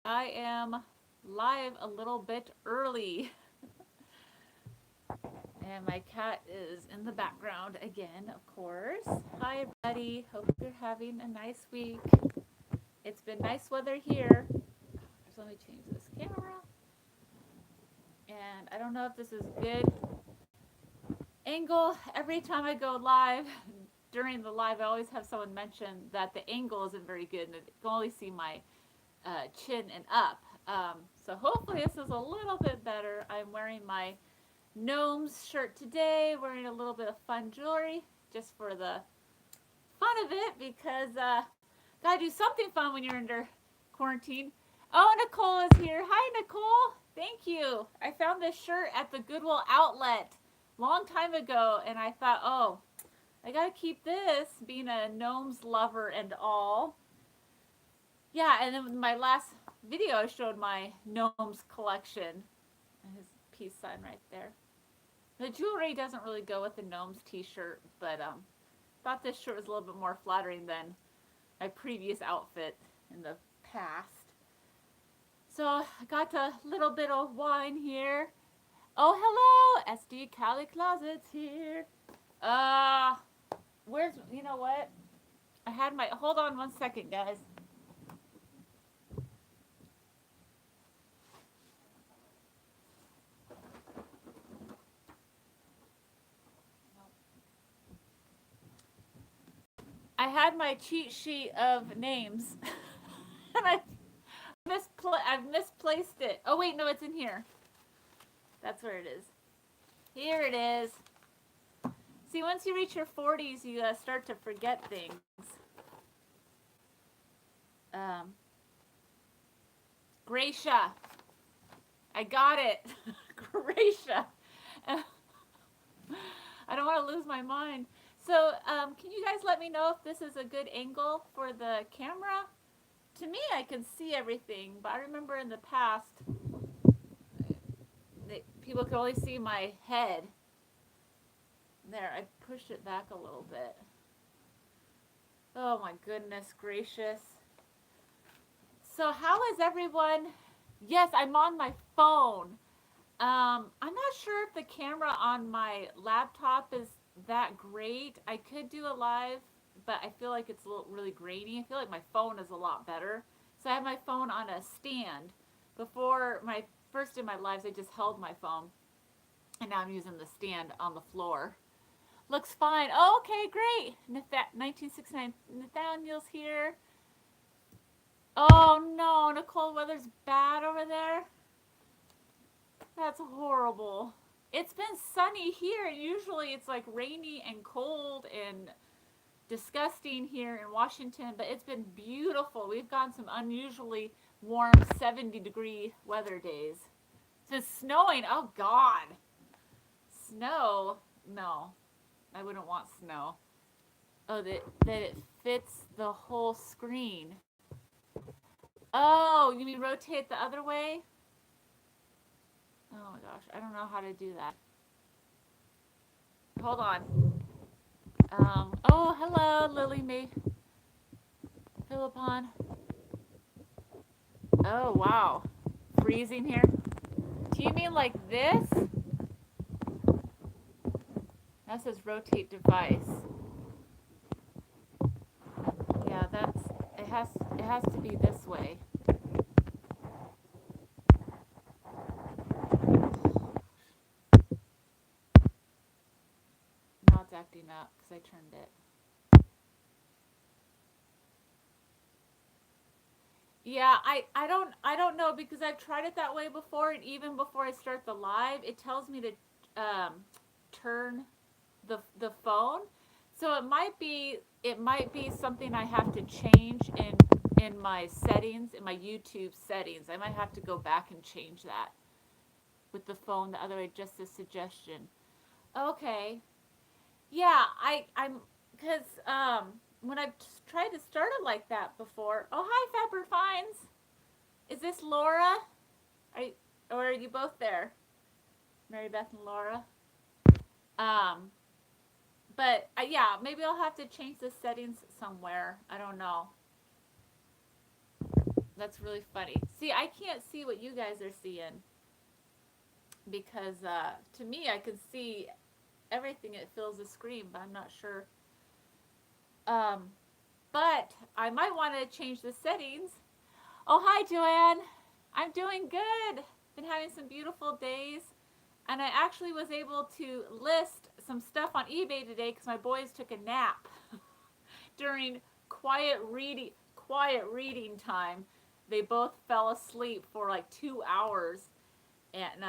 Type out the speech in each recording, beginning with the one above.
I am live a little bit early. And my cat is in the background again, of course. Hi, everybody. Hope you're having a nice week. It's been nice weather here. So let me change this camera. And I don't know if this is good angle. Every time I go live, during the live, I always have someone mention that the angle isn't very good and you can only see my chin and up. So hopefully this is a little bit better. I'm wearing my gnomes shirt today, wearing a little bit of fun jewelry just for the fun of it because gotta do something fun when you're under quarantine. Oh, Nicole is here. Hi, Nicole. Thank you. I found this shirt at the Goodwill outlet long time ago, and I thought, oh, I gotta keep this, being a gnomes lover and all. Yeah, and then my last video I showed my gnomes collection. And his peace sign right there. The jewelry doesn't really go with the gnomes t-shirt, but thought this shirt was a little bit more flattering than my previous outfit in the past. So I got a little bit of wine here. Oh, hello, SD Cali Closets here. Where's, you know what? I had my, hold on one second, guys. I had my cheat sheet of names, and I've misplaced it. Oh wait, no, it's in here. That's where it is. Here it is. See, once you reach your 40s, you start to forget things. Gracia. I got it. Gracia. I don't want to lose my mind. So, can you guys let me know if this is a good angle for the camera? To me, I can see everything, but I remember in the past, people could only see my head. There, I pushed it back a little bit. Oh my goodness gracious. So how is everyone? Yes, I'm on my phone. I'm not sure if the camera on my laptop is that great. I could do a live, but I feel like it's really grainy. I feel like my phone is a lot better. So I have my phone on a stand. Before my first in my lives, I just held my phone, and now I'm using the stand on the floor. Looks fine. Oh, okay, great. 1969 Nathaniel's here. Oh no, Nicole, weather's bad over there. That's horrible. It's been sunny here, and usually it's like rainy and cold and disgusting here in Washington, but it's been beautiful. We've gotten some unusually warm 70-degree weather days. It's been snowing. Oh God. Snow? No. I wouldn't want snow. Oh, that it fits the whole screen. Oh, you mean rotate the other way? Oh my gosh, I don't know how to do that. Hold on. Oh, hello, Lily Mae Philippon. Oh, wow. Freezing here. Do you mean like this? That says rotate device. Yeah, it has to be this way. Now it's acting up because I turned it. Yeah, I don't know because I've tried it that way before, and even before I start the live, it tells me to turn the phone. So it might be something I have to change in my settings, in my YouTube settings. I might have to go back and change that with the phone the other way. Just a suggestion. Okay. Yeah, I'm because when I've tried to start it like that before. Oh, hi, Fabber Fines. Is this Laura? Or are you both there? Mary Beth and Laura. Um, but yeah, maybe I'll have to change the settings somewhere. I don't know. That's really funny. See, I can't see what you guys are seeing because to me, I can see everything. It fills the screen, but I'm not sure. Um, but I might want to change the settings. Oh, hi, Joanne. I'm doing good. Been having some beautiful days. And I actually was able to list some stuff on eBay today because my boys took a nap during quiet reading time. They both fell asleep for like 2 hours, and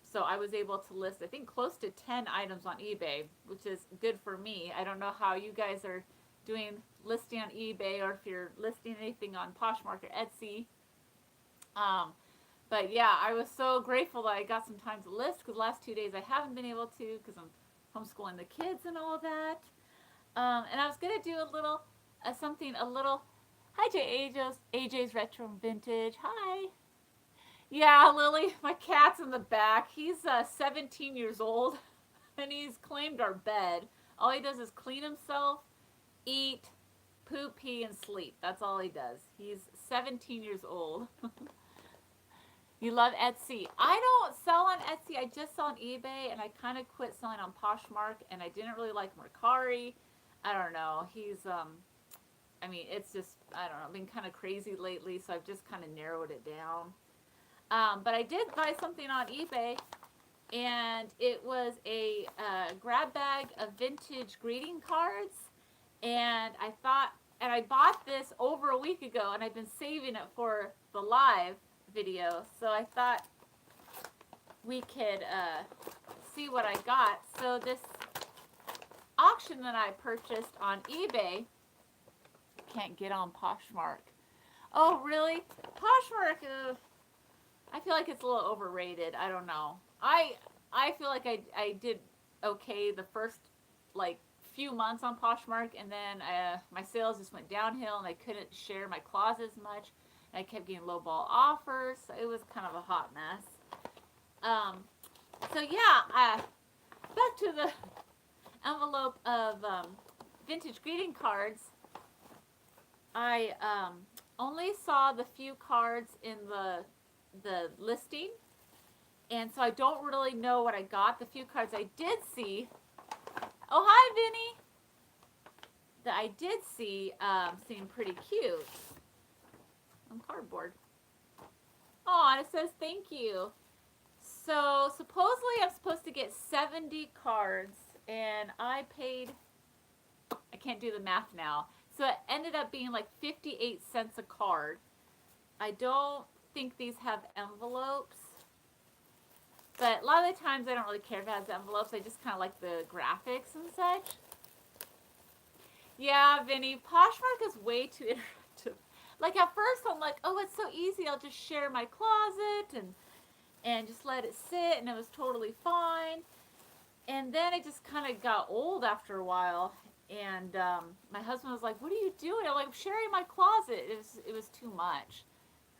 so I was able to list I think close to 10 items on eBay, which is good for me. I don't know how you guys are doing listing on eBay or if you're listing anything on Poshmark or Etsy. Um, but yeah, I was so grateful that I got some time to list because the last 2 days I haven't been able to because I'm homeschooling the kids and all of that. And I was gonna do a little something a little. Hi, AJ's Retro Vintage. Hi. Yeah, Lily, my cat's in the back. He's 17 years old, and he's claimed our bed. All he does is clean himself, eat, poop, pee, and sleep. That's all he does. He's 17 years old. You love Etsy. I don't sell on Etsy. I just sell on eBay, and I kind of quit selling on Poshmark, and I didn't really like Mercari. I don't know. I mean, it's just, I don't know, been kind of crazy lately, so I've just kind of narrowed it down. But I did buy something on eBay, and it was a grab bag of vintage greeting cards, and I bought this over a week ago, and I've been saving it for the live video, so I thought we could see what I got. So this auction that I purchased on eBay, can't get on Poshmark. Oh, really? Poshmark, I feel like it's a little overrated. I don't know. I feel like I did okay the first like few months on Poshmark, and then my sales just went downhill, and I couldn't share my closet as much. And I kept getting lowball offers, so it was kind of a hot mess. So yeah, back to the envelope of vintage greeting cards. I only saw the few cards in the listing, and so I don't really know what I got. The few cards I did see, oh hi Vinny, that I did see seemed pretty cute on cardboard. Oh, and it says thank you. So supposedly I'm supposed to get 70 cards, and I paid, I can't do the math now, so it ended up being like 58 cents a card. I don't think these have envelopes, but a lot of the times I don't really care if it has envelopes. I just kind of like the graphics and such. Yeah, Vinny, Poshmark is way too interactive. Like at first I'm like, oh, it's so easy. I'll just share my closet and just let it sit, and it was totally fine. And then it just kind of got old after a while. And my husband was like, what are you doing? I'm like, I'm sharing my closet. It was too much.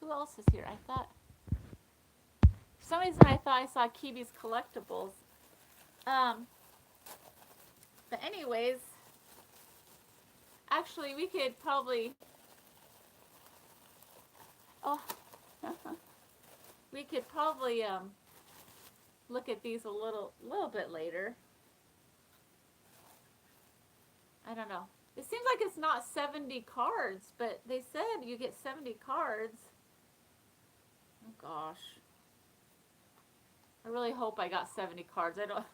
Who else is here? I thought, for some reason I thought I saw Kiwi's Collectibles. But anyways, actually we could probably, we could probably look at these a little bit later. I don't know. It seems like it's not 70 cards, but they said you get 70 cards. Oh gosh. I really hope I got 70 cards. I don't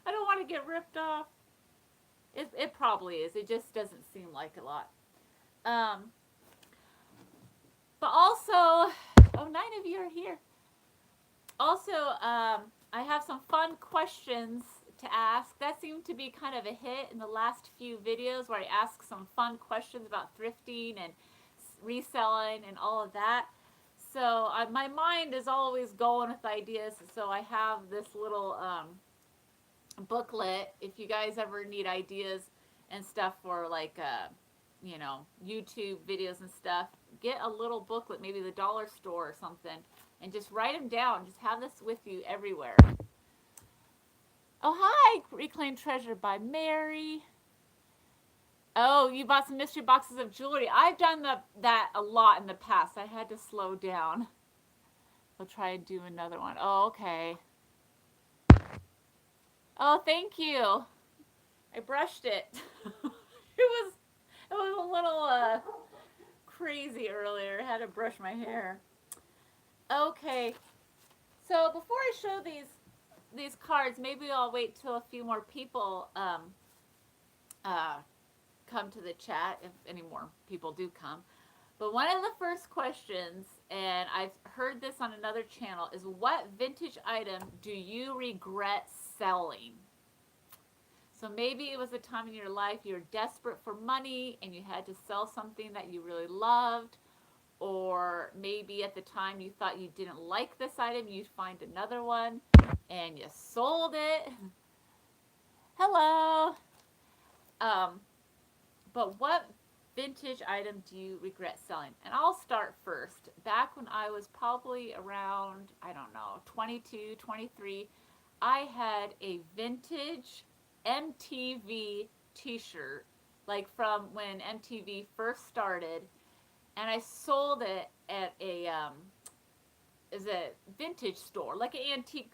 I don't want to get ripped off. It probably is. It just doesn't seem like a lot. But also, oh, 9 of you are here. Also, I have some fun questions to ask. That seemed to be kind of a hit in the last few videos where I ask some fun questions about thrifting and reselling and all of that. So my mind is always going with ideas. So I have this little booklet. If you guys ever need ideas and stuff for like, you know, YouTube videos and stuff, get a little booklet, maybe the dollar store or something, and just write them down. Just have this with you everywhere. Oh, hi, Reclaimed Treasure by Mary. Oh, you bought some mystery boxes of jewelry. I've done that a lot in the past. I had to slow down. I'll try and do another one. Oh, okay. Oh, thank you. I brushed it. It was a little crazy earlier. I had to brush my hair. Okay. So before I show these cards, maybe I'll wait till a few more people uh, come to the chat, if any more people do come. But one of the first questions, and I've heard this on another channel, is what vintage item do you regret selling? So maybe it was a time in your life you were desperate for money and you had to sell something that you really loved. Or maybe at the time you thought you didn't like this item, you'd find another one and you sold it. Hello. Um, but what vintage item do you regret selling? And I'll start first. Back when I was probably around, I don't know, 22, 23, I had a vintage MTV t-shirt, like from when MTV first started, and I sold it at is a vintage store, like an antique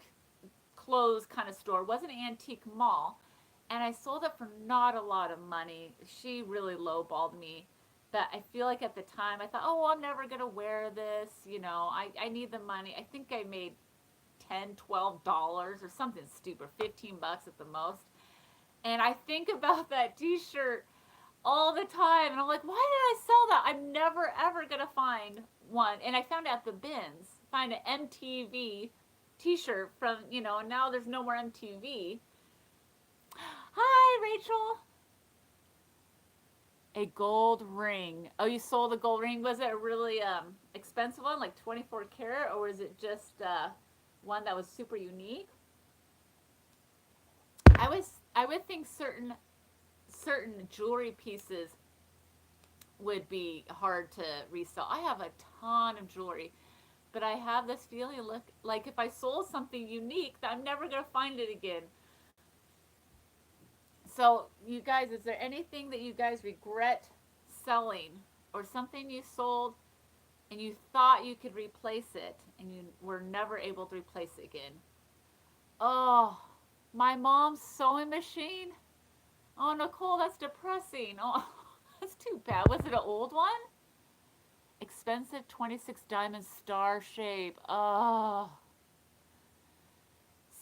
clothes kind of store. It wasn't an antique mall, and I sold it for not a lot of money. She really lowballed me. But I feel like at the time I thought, oh, I'm never gonna wear this. I need the money. I think I made $10, $12 or something stupid, $15 at the most. And I think about that T-shirt all the time, and I'm like, why did I sell that? I'm never ever gonna find one. And I found it at the bins. Find an MTV T-shirt from, and now there's no more MTV. Hi, Rachel. A gold ring. Oh, you sold a gold ring. Was it a really expensive one, like 24 karat, or was it just one that was super unique? I would think certain jewelry pieces would be hard to resell. I have a ton of jewelry, but I have this feeling like if I sold something unique, that I'm never going to find it again. So, you guys, is there anything that you guys regret selling, or something you sold and you thought you could replace it and you were never able to replace it again? Oh, my mom's sewing machine. Oh, Nicole, that's depressing. Oh, that's too bad. Was it an old one? Expensive 26 diamond star shape. Oh.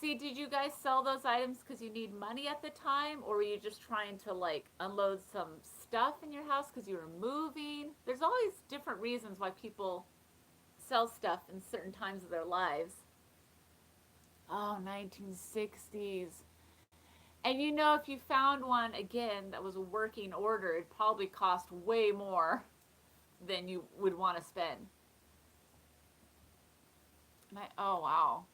See, did you guys sell those items because you need money at the time? Or were you just trying to like unload some stuff in your house because you were moving? There's always different reasons why people sell stuff in certain times of their lives. Oh, 1960s. And if you found one again that was a working order, it'd probably cost way more than you would want to spend. Oh wow.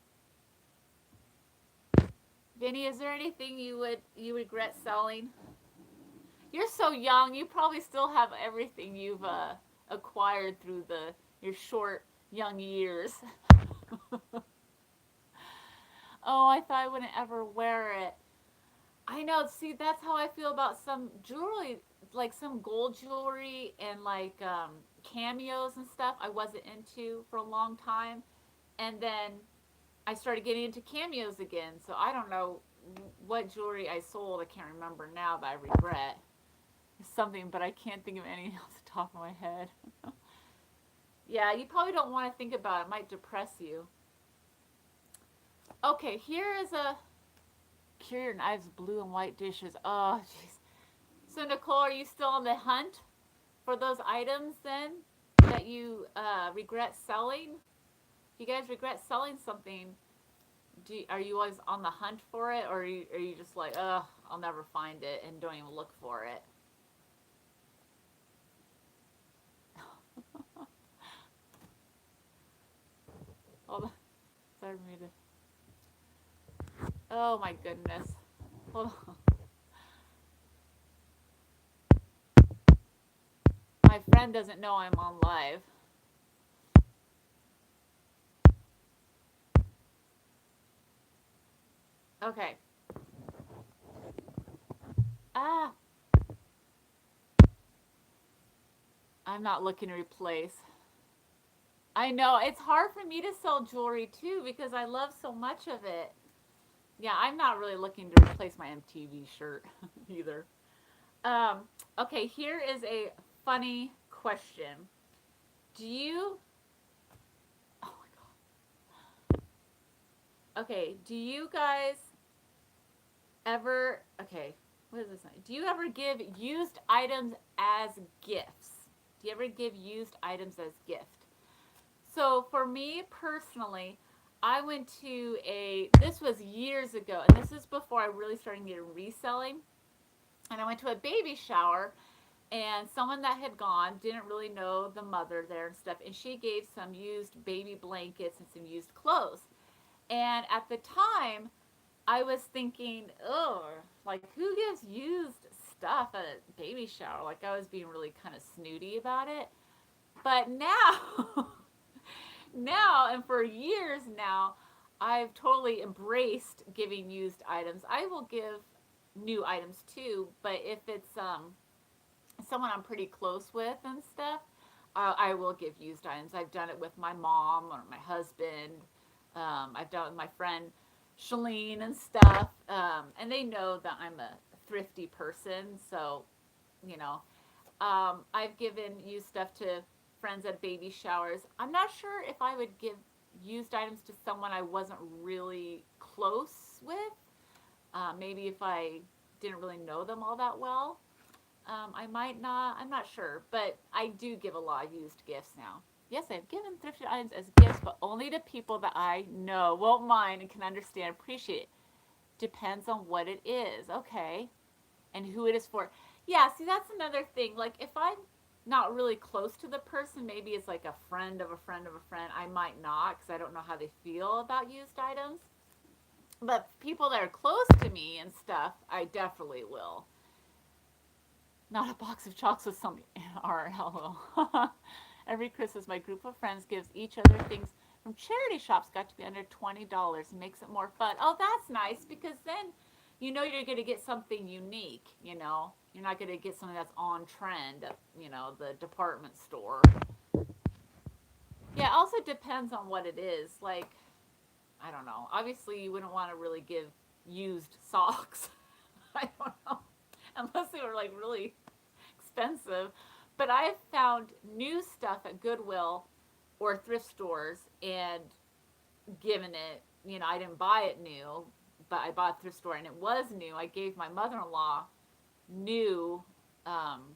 Vinny, is there anything you regret selling? You're so young. You probably still have everything you've acquired through your short young years. Oh, I thought I wouldn't ever wear it. I know. See, that's how I feel about some jewelry, like some gold jewelry and like cameos and stuff. I wasn't into for a long time, and then I started getting into cameos again. So I don't know what jewelry I sold. I can't remember now, but I regret something. But I can't think of anything else off the top of my head. Yeah, you probably don't want to think about it. It might depress you. Okay, here is a cure your knives, blue and white dishes. Oh, jeez. So, Nicole, are you still on the hunt for those items then that you regret selling? If you guys regret selling something, are you always on the hunt for it, or are you just like, ugh, I'll never find it and don't even look for it? Hold on. Sorry for me to... Oh my goodness. Hold on. My friend doesn't know I'm on live. Okay. Ah. I'm not looking to replace. I know it's hard for me to sell jewelry too because I love so much of it. Yeah, I'm not really looking to replace my MTV shirt either. Um, okay, here is a funny question. Do you? Oh my god. Okay, do you guys ever? Okay, what is this? Do you ever give used items as gifts? Do you ever give used items as gift? So for me personally, I went to this was years ago, and this is before I really started getting reselling. And I went to a baby shower, and someone that had gone didn't really know the mother there and stuff, and she gave some used baby blankets and some used clothes. And at the time, I was thinking, oh, like who gives used stuff at a baby shower? Like I was being really kind of snooty about it. But now, now and for years now, I've totally embraced giving used items. I will give new items too, but if it's someone I'm pretty close with and stuff, I will give used items. I've done it with my mom or my husband. I've done it with my friend Shalene and stuff, and they know that I'm a thrifty person. So, you know, I've given used stuff to friends at baby showers. I'm not sure if I would give used items to someone I wasn't really close with. Maybe if I didn't really know them all that well. I might not. I'm not sure, but I do give a lot of used gifts now. Yes, I've given thrifted items as gifts, but only to people that I know, won't mind, and can understand, appreciate. Depends on what it is, okay, and who it is for. Yeah, see, that's another thing. Like, if I'm not really close to the person, maybe it's like a friend of a friend of a friend, I might not because I don't know how they feel about used items. But people that are close to me and stuff, I definitely will. Not a box of chocolates with some RLO. Every Christmas, my group of friends gives each other things from charity shops. Got to be under $20. Makes it more fun. Oh, that's nice because then you know you're going to get something unique. You know, you're not going to get something that's on trend at the department store. Yeah, it also depends on what it is. Like, I don't know. Obviously, you wouldn't want to really give used socks. I don't know, unless they were like really expensive. But I've found new stuff at Goodwill or thrift stores and given it. I didn't buy it new, but I bought a thrift store and it was new. I gave my mother-in-law new um,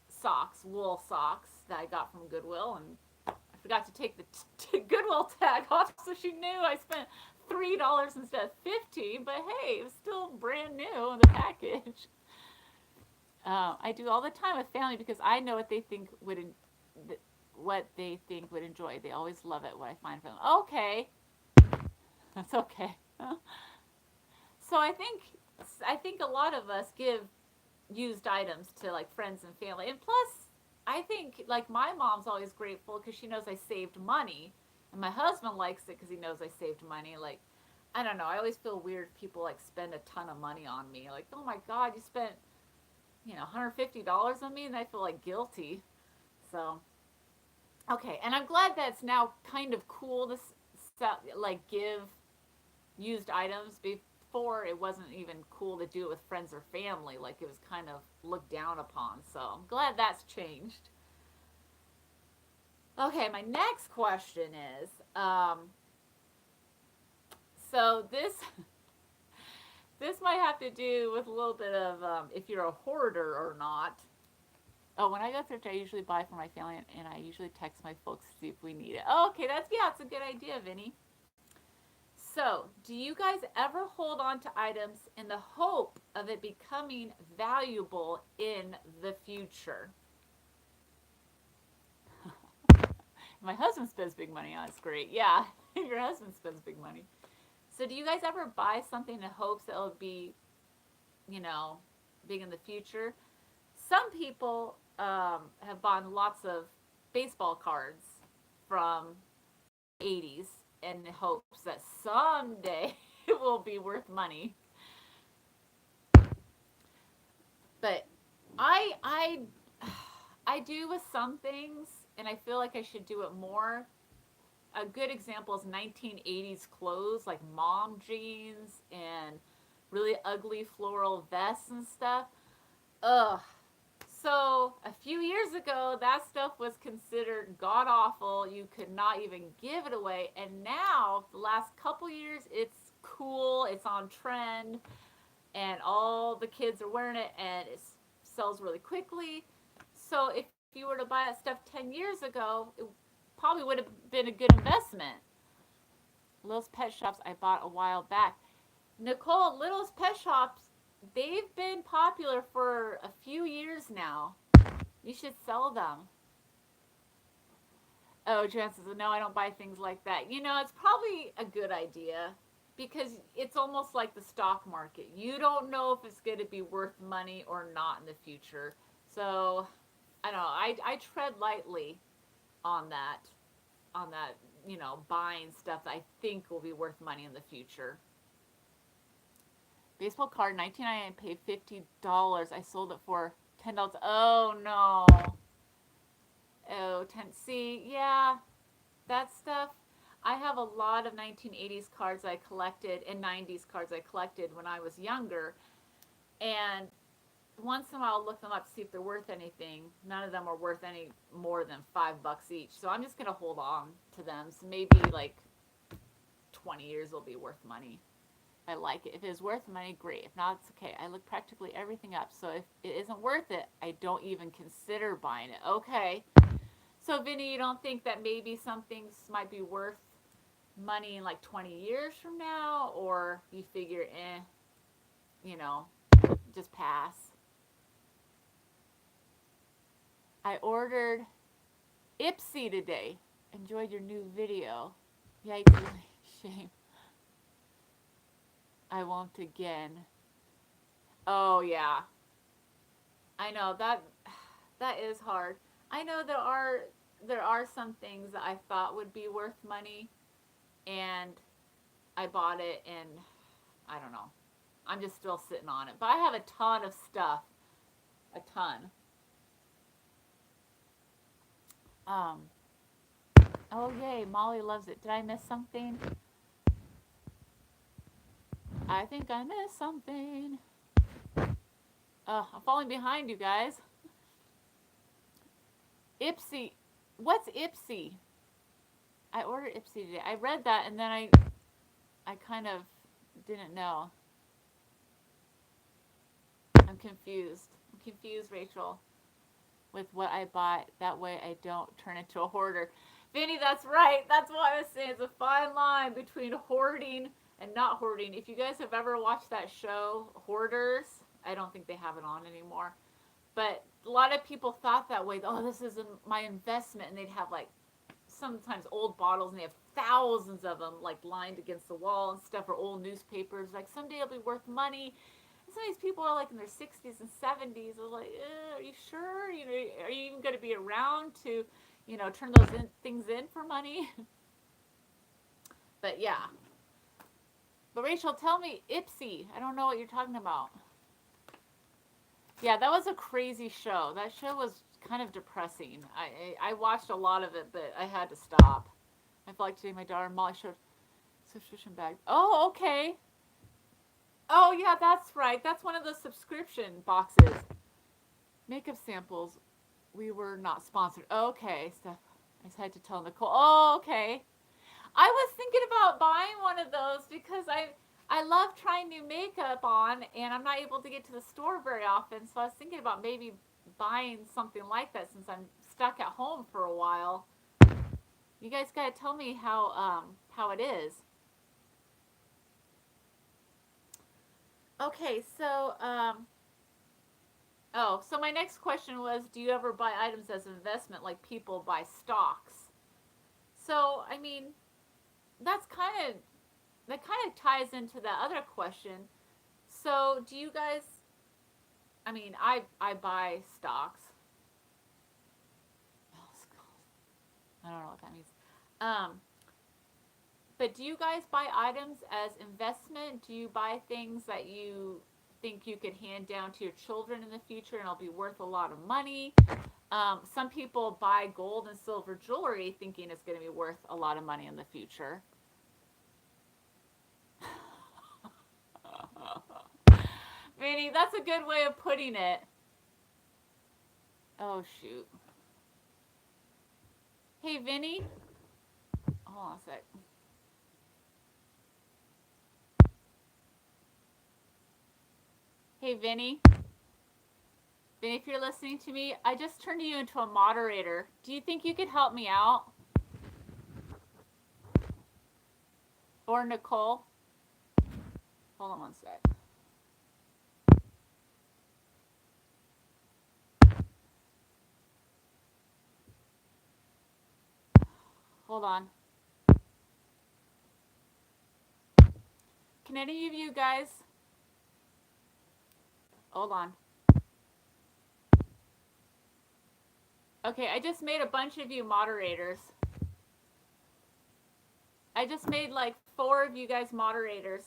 socks, wool socks that I got from Goodwill, and I forgot to take the Goodwill tag off, so she knew I spent $3 instead of 15. But hey, it was still brand new in the package. I do all the time with family because I know what they think would enjoy. They always love it when I find for them. Okay, that's okay. So I think a lot of us give used items to like friends and family, and plus I think like my mom's always grateful because she knows I saved money, and my husband likes it because he knows I saved money. Like, I don't know. I always feel weird if people like spend a ton of money on me. Like, oh my god, you spent $150 on me, and I feel like guilty. So, okay, and I'm glad that it's now kind of cool to like give used items. Before, it wasn't even cool to do it with friends or family. Like it was kind of looked down upon. So I'm glad that's changed. Okay, my next question is, so this might have to do with a little bit of if you're a hoarder or not. Oh, when I go thrift, I usually buy for my family, and I usually text my folks to see if we need it. Oh, okay, it's a good idea, Vinny. So, do you guys ever hold on to items in the hope of it becoming valuable in the future? My husband spends big money on it. It's great. Yeah, your husband spends big money. So, do you guys ever buy something in hopes that it'll be, big in the future? Some people have bought lots of baseball cards from 80s in hopes that someday it will be worth money. But I I do with some things, and I feel like I should do it more. A good example is 1980s clothes, like mom jeans and really ugly floral vests and stuff. Ugh. So a few years ago, that stuff was considered god awful. You could not even give it away. And now, the last couple years, it's cool. It's on trend, and all the kids are wearing it, and it sells really quickly. So if you were to buy that stuff 10 years ago, it probably would have been a good investment. Little's Pet Shops I bought a while back. Nicole, Little's Pet Shops, they've been popular for a few years now. You should sell them. Oh, Jan says, no, I don't buy things like that. You know, it's probably a good idea because it's almost like the stock market. You don't know if it's going to be worth money or not in the future. So, I don't know. I tread lightly on that, on that, buying stuff that I think will be worth money in the future. Baseball card, 1999, paid $50. I sold it for $10. Oh no. Oh, 10. See, yeah, that stuff. I have a lot of 1980s cards I collected and 90s cards I collected when I was younger. And once in a while I'll look them up to see if they're worth anything. None of them are worth any more than $5 each. So I'm just going to hold on to them. So maybe like 20 years will be worth money. I like it. If it's worth money, great. If not, it's okay. I look practically everything up. So if it isn't worth it, I don't even consider buying it. Okay. So Vinny, you don't think that maybe some things might be worth money in like 20 years from now? Or you figure, you know, just pass? I ordered Ipsy today. Enjoyed your new video. Yikes, shame. I won't again. Oh yeah. I know that is hard. I know there are some things that I thought would be worth money and I bought it and I don't know. I'm just still sitting on it. But I have a ton of stuff. A ton. Um oh yay, Molly loves it. Did I miss something? I think I missed something. I'm falling behind you guys. Ipsy. What's Ipsy? I ordered Ipsy today. I read that and then I kind of didn't know. I'm confused. I'm confused, Rachel, with what I bought. That way I don't turn into a hoarder. Vinny, that's right. That's what I was saying. It's a fine line between hoarding and not hoarding. If you guys have ever watched that show, Hoarders, I don't think they have it on anymore. But a lot of people thought that way. Oh, this is my investment. And they'd have like sometimes old bottles and they have thousands of them like lined against the wall and stuff, or old newspapers. Like someday it'll be worth money. And some of these people are like in their 60s and 70s. They're like, are you sure? You know, are you even going to be around to, turn those things in for money? But yeah. But Rachel, tell me, Ipsy. I don't know what you're talking about. Yeah, that was a crazy show. That show was kind of depressing. I watched a lot of it, but I had to stop. I feel like today my daughter Molly showed subscription bag. Oh, okay. Oh, yeah, that's right. That's one of the subscription boxes. Makeup samples. We were not sponsored. Okay, Steph. I just had to tell Nicole. Oh, okay. I was thinking about buying one of those because I love trying new makeup on, and I'm not able to get to the store very often. So I was thinking about maybe buying something like that since I'm stuck at home for a while. You guys gotta tell me how it is. Okay, so so my next question was, do you ever buy items as an investment like people buy stocks? So I mean, that's kind of ties into that other question. So do you guys? I mean, I buy stocks. I don't know what that means. Um, but do you guys buy items as investment? Do you buy things that you think you could hand down to your children in the future and it'll be worth a lot of money? Some people buy gold and silver jewelry thinking it's going to be worth a lot of money in the future. Vinny, that's a good way of putting it. Oh, shoot. Hey, Vinny. Hold on a sec. Hey, Vinny. Vinny, if you're listening to me, I just turned you into a moderator. Do you think you could help me out? Or Nicole? Hold on one sec. Hold on. Can any of you guys... Hold on. Okay, I just made a bunch of you moderators. I just made like 4 of you guys moderators.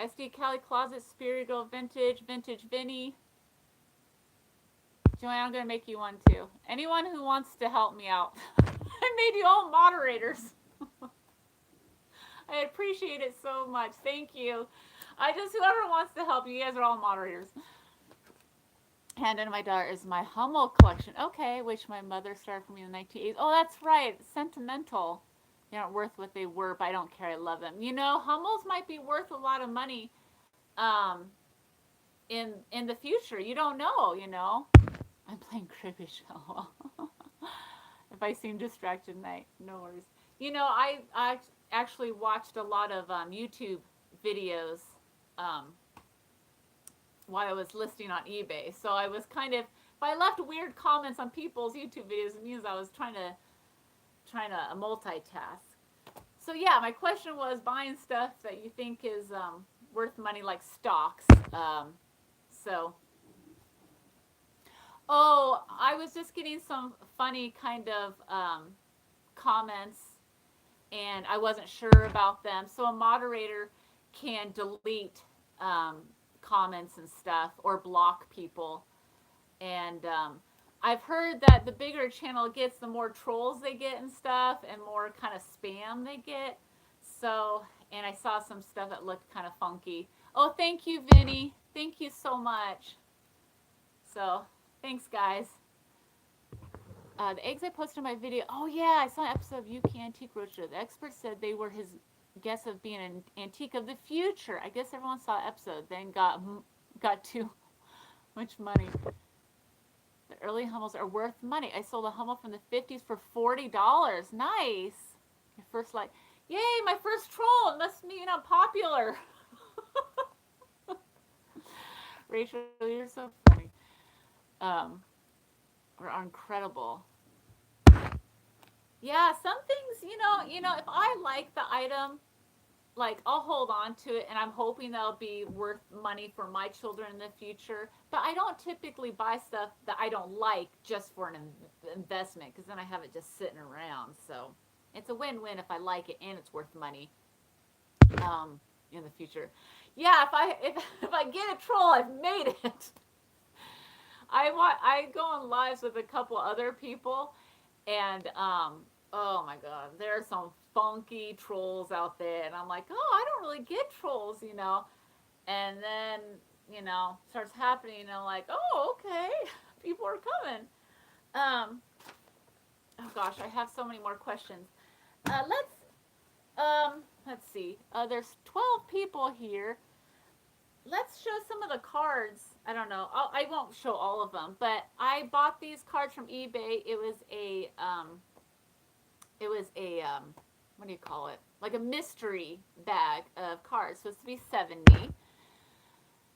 SD Cali Closet, Spirit Girl, Vintage Vinny. Joanne, I'm going to make you one too. Anyone who wants to help me out. I made you all moderators. I appreciate it so much. Thank you. Whoever wants to help, you guys are all moderators. Hand in my daughter is my Hummel collection. Okay, which my mother started for me in the 1980s. Oh, that's right. Sentimental. They aren't worth what they were, but I don't care. I love them. You know, Hummels might be worth a lot of money in the future. You don't know, you know. I'm playing cribbage. If I seem distracted tonight, no worries. You know, I actually watched a lot of YouTube videos while I was listing on eBay. So I was kind of, if I left weird comments on people's YouTube videos, it means I was trying to multitask. So yeah, my question was buying stuff that you think is worth money, like stocks. Oh, I was just getting some funny kind of comments, and I wasn't sure about them. So a moderator can delete comments and stuff or block people. And I've heard that the bigger a channel gets, the more trolls they get and stuff, and more kind of spam they get. So, and I saw some stuff that looked kind of funky. Oh, thank you, Vinny. Thank you so much. So, thanks, guys. The eggs I posted in my video. Oh, yeah, I saw an episode of UK Antique Roadshow. The expert said they were his guess of being an antique of the future. I guess everyone saw the episode, then got too much money. The early Hummels are worth money. I sold a Hummel from the 50s for $40. Nice. Your first like, yay, my first troll. It must mean I'm popular. Rachel, you're so funny. Are incredible. Yeah, some things, you know, if I like the item, like I'll hold on to it, and I'm hoping that'll be worth money for my children in the future. But I don't typically buy stuff that I don't like just for an investment, because then I have it just sitting around. So it's a win-win if I like it and it's worth money in the future. Yeah, if I get a troll, I've made it. I go on lives with a couple other people, and oh my god, there are some funky trolls out there, and I'm like, oh, I don't really get trolls, you know. And then, you know, starts happening, and I'm like, oh, okay, people are coming. Oh gosh, I have so many more questions. Let's see. There's 12 people here. Let's show some of the cards. I don't know. I won't show all of them, but I bought these cards from eBay. It was a what do you call it? Like a mystery bag of cards. So it's supposed to be 70,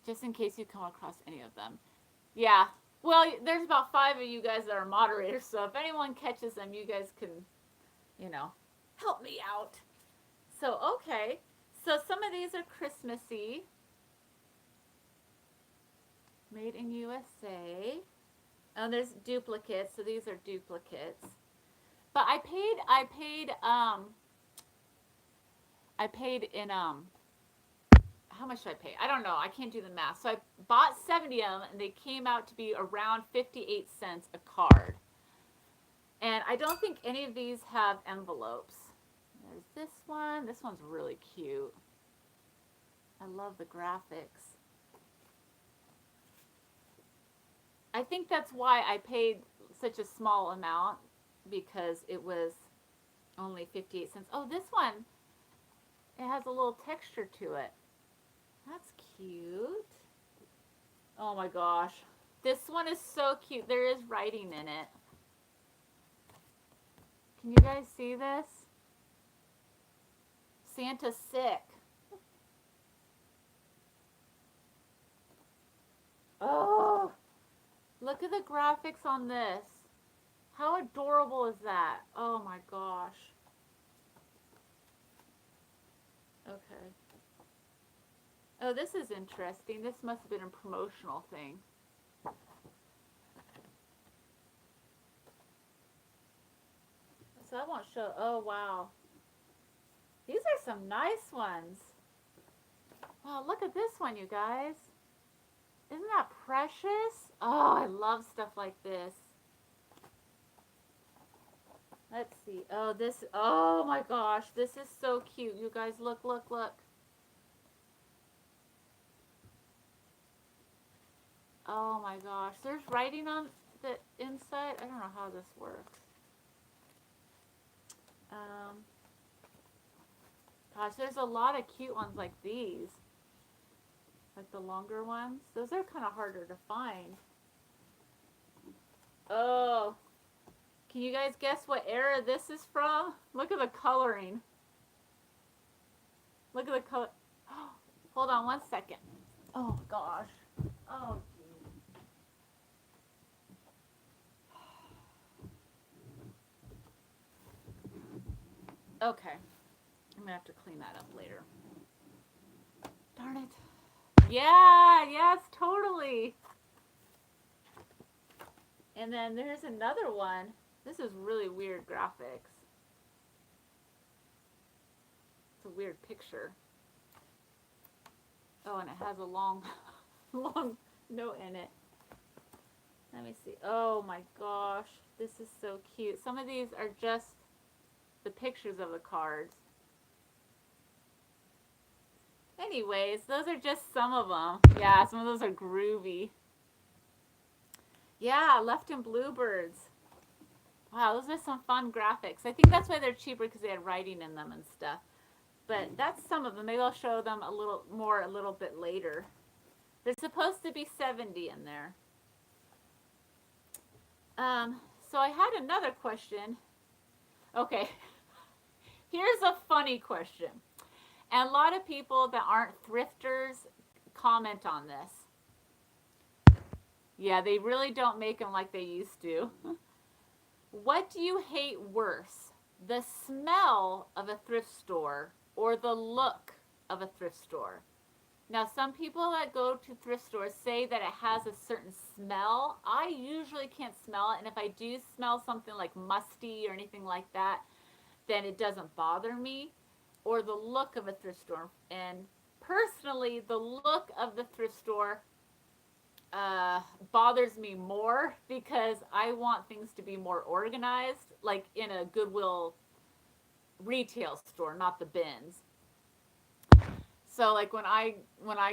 just in case you come across any of them. Yeah. Well, there's about 5 of you guys that are moderators, so if anyone catches them, you guys can, you know, help me out. So, okay. So some of these are Christmassy. Made in USA. Oh, there's duplicates, so these are duplicates. But I paid in how much did I pay? I don't know. I can't do the math. So I bought 70 of them, and they came out to be around 58 cents a card. And I don't think any of these have envelopes. There's this one. This one's really cute. I love the graphics. I think that's why I paid such a small amount, because it was only 58 cents. Oh, this one, it has a little texture to it. That's cute. Oh my gosh. This one is so cute. There is writing in it. Can you guys see this? Santa's sick. Oh, look at the graphics on this. How adorable is that? Oh my gosh. Okay. Oh, this is interesting. This must have been a promotional thing. So I won't show. Oh, wow. These are some nice ones. Wow, look at this one, you guys. Isn't that precious? Oh, I love stuff like this. Let's see. Oh, this. Oh my gosh. This is so cute. You guys, look, look, look. Oh my gosh. There's writing on the inside. I don't know how this works. Gosh, there's a lot of cute ones like these. Like the longer ones. Those are kind of harder to find. Oh. Can you guys guess what era this is from? Look at the coloring. Look at the color. Hold on one second. Oh gosh. Oh geez. Okay. I'm gonna have to clean that up later. Darn it. Yeah, yes, totally. And then there's another one. This is really weird graphics. It's a weird picture. Oh, and it has a long, long note in it. Let me see. Oh my gosh, this is so cute. Some of these are just the pictures of the cards. Anyways, those are just some of them. Yeah, some of those are groovy. Yeah, Left and Bluebirds. Wow, those are some fun graphics. I think that's why they're cheaper, because they had writing in them and stuff. But that's some of them. Maybe I'll show them a little bit later. There's supposed to be 70 in there. So I had another question. Okay, here's a funny question. And a lot of people that aren't thrifters comment on this. Yeah, they really don't make them like they used to. What do you hate worse? The smell of a thrift store or the look of a thrift store? Now, some people that go to thrift stores say that it has a certain smell. I usually can't smell it, and if I do smell something like musty or anything like that, then it doesn't bother me. Or the look of a thrift store. And personally, the look of the thrift store bothers me more, because I want things to be more organized, like in a Goodwill retail store, not the bins. So like when I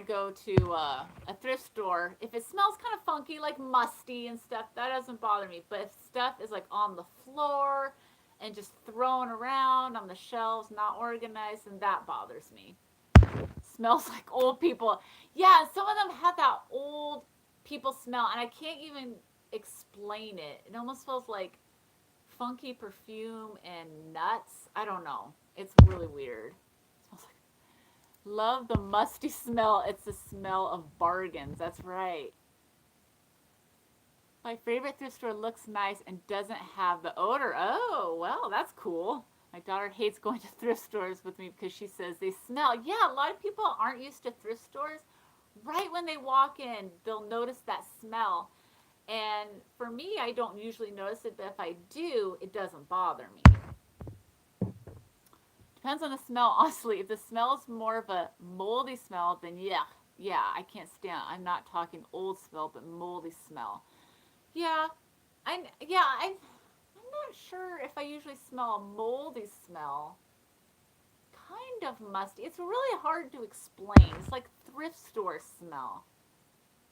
go to a thrift store, if it smells kind of funky, like musty and stuff, that doesn't bother me. But if stuff is like on the floor and just thrown around on the shelves, not organized, and that bothers me. Smells like old people. Yeah, some of them have that old people smell, and I can't even explain it. It almost smells like funky perfume and nuts. I don't know. It's really weird. It smells like, love the musty smell. It's the smell of bargains. That's right. My favorite thrift store looks nice and doesn't have the odor. Oh, well, that's cool. My daughter hates going to thrift stores with me because she says they smell. Yeah, a lot of people aren't used to thrift stores. Right when they walk in, they'll notice that smell. And for me, I don't usually notice it, but if I do, it doesn't bother me. Depends on the smell, honestly. If the smell is more of a moldy smell, then yeah, I can't stand. I'm not talking old smell, but moldy smell. Yeah, I'm not sure if I usually smell a moldy smell. Kind of musty. It's really hard to explain. It's like thrift store smell.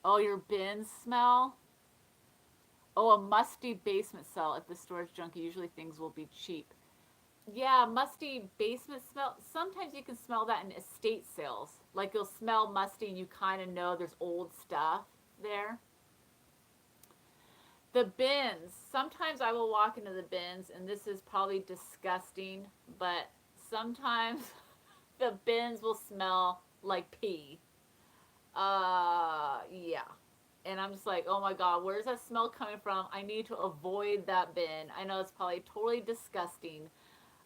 Oh, your bins smell? Oh, a musty basement smell. If the store's junky, usually things will be cheap. Yeah, musty basement smell. Sometimes you can smell that in estate sales. Like you'll smell musty and you kind of know there's old stuff there. The bins. Sometimes I will walk into the bins, and this is probably disgusting, but sometimes the bins will smell like pee. Yeah. And I'm just like, oh my God, where's that smell coming from? I need to avoid that bin. I know it's probably totally disgusting,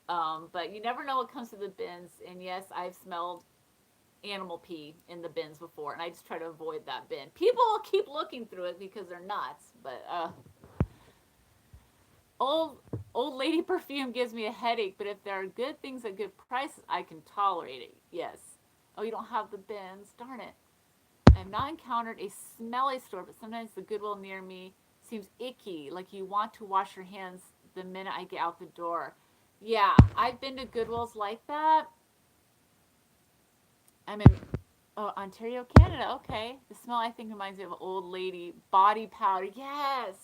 but you never know what comes to the bins. And yes, I've smelled animal pee in the bins before, and I just try to avoid that bin. People will keep looking through it because they're nuts, but old old lady perfume gives me a headache. But if there are good things at good prices, I can tolerate it. Yes. Oh, you don't have the bins. Darn it. I have not encountered a smelly store, but sometimes the Goodwill near me seems icky, like you want to wash your hands the minute I get out the door. Yeah, I've been to Goodwills like that. I'm in Ontario, Canada. Okay. The smell I think reminds me of old lady body powder. Yes.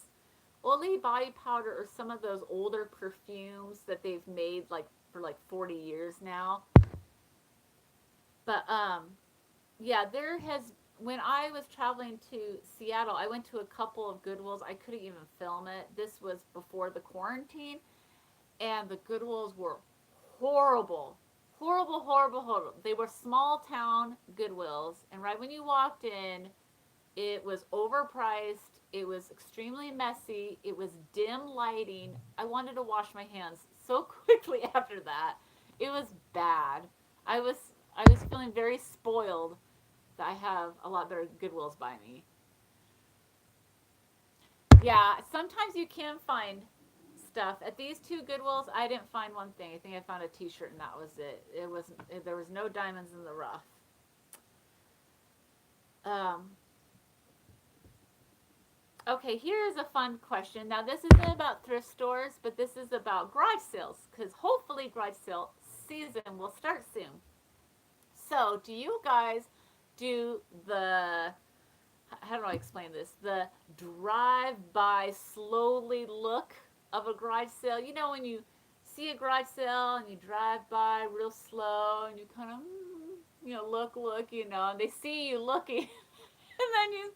Old lady body powder or some of those older perfumes that they've made like for like 40 years now. But yeah, there has when I was traveling to Seattle, I went to a couple of Goodwills. I couldn't even film it. This was before the quarantine, and the Goodwills were horrible. Horrible, horrible, horrible. They were small town Goodwills, and right when you walked in, it was overpriced. It was extremely messy. It was dim lighting. I wanted to wash my hands so quickly after that. It was bad. I was I was feeling very spoiled that I have a lot better Goodwills by me. Yeah, sometimes you can find stuff at these two Goodwills. I didn't find one thing. I think I found a T-shirt and that was it. It was there was no diamonds in the rough. Um, okay, here's a fun question. Now this isn't about thrift stores, but this is about garage sales because hopefully garage sale season will start soon. So, do you guys do the how do I explain this? The drive by slowly look of a garage sale. You know, when you see a garage sale and you drive by real slow and you kind of, look, and they see you looking. And then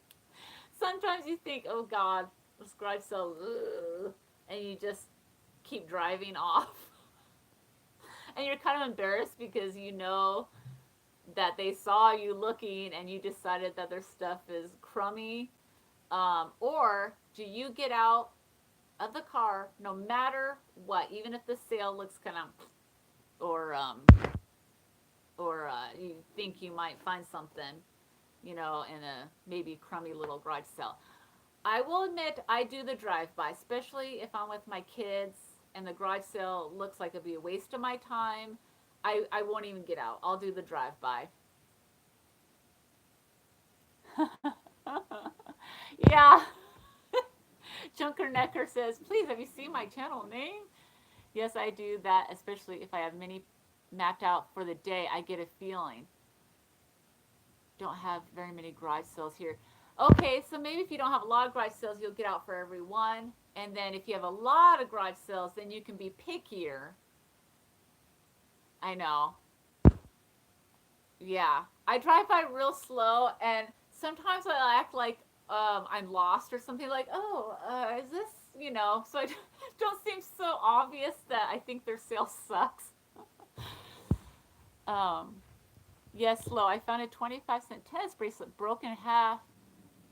sometimes you think, oh God, this garage sale, ugh, and you just keep driving off. And you're kind of embarrassed because you know that they saw you looking and you decided that their stuff is crummy. Or do you get out of the car no matter what, even if the sale looks kind of, or you think you might find something, in a maybe crummy little garage sale. I will admit I do the drive by, especially if I'm with my kids and the garage sale looks like it'd be a waste of my time. I won't even get out. I'll do the drive by. Yeah. Junker Necker says, please, have you seen my channel name? Yes, I do that, especially if I have many mapped out for the day. I get a feeling. Don't have very many garage sales here. Okay, so maybe if you don't have a lot of garage sales, you'll get out for every one. And then if you have a lot of garage sales, then you can be pickier. I know. Yeah. I drive by real slow, and sometimes I act like I'm lost or something like, oh, is this, so I don't seem so obvious that I think their sale sucks. Um, yes, Lo, I found a 25-cent tennis bracelet broken in half.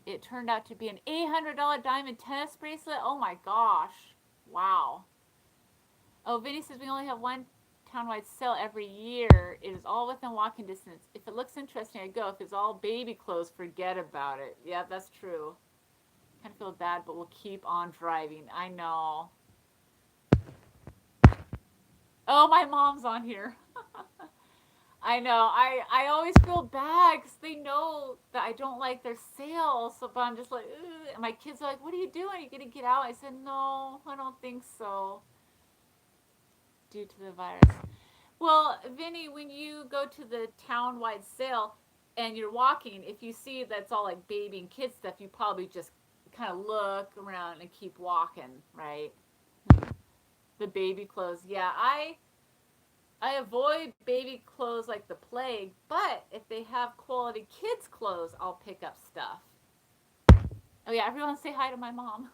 It turned out to be an $800 diamond tennis bracelet. Oh my gosh. Wow. Oh, Vinny says we only have one townwide sale every year. It is all within walking distance. If it looks interesting, I go. If it's all baby clothes, forget about it. Yeah, that's true. Kind of feel bad, but we'll keep on driving. I know. Oh, my mom's on here. I know. I always feel bad because they know that I don't like their sales. So, but I'm just like, ugh. And my kids are like, "What are you doing? Are you gonna get out?" I said, "No, I don't think so, due to the virus." Well, Vinny, when you go to the town-wide sale and you're walking, if you see that's all like baby and kid stuff, you probably just kind of look around and keep walking, right? The baby clothes, yeah. I avoid baby clothes like the plague, but if they have quality kids clothes, I'll pick up stuff. Oh yeah, everyone say hi to my mom.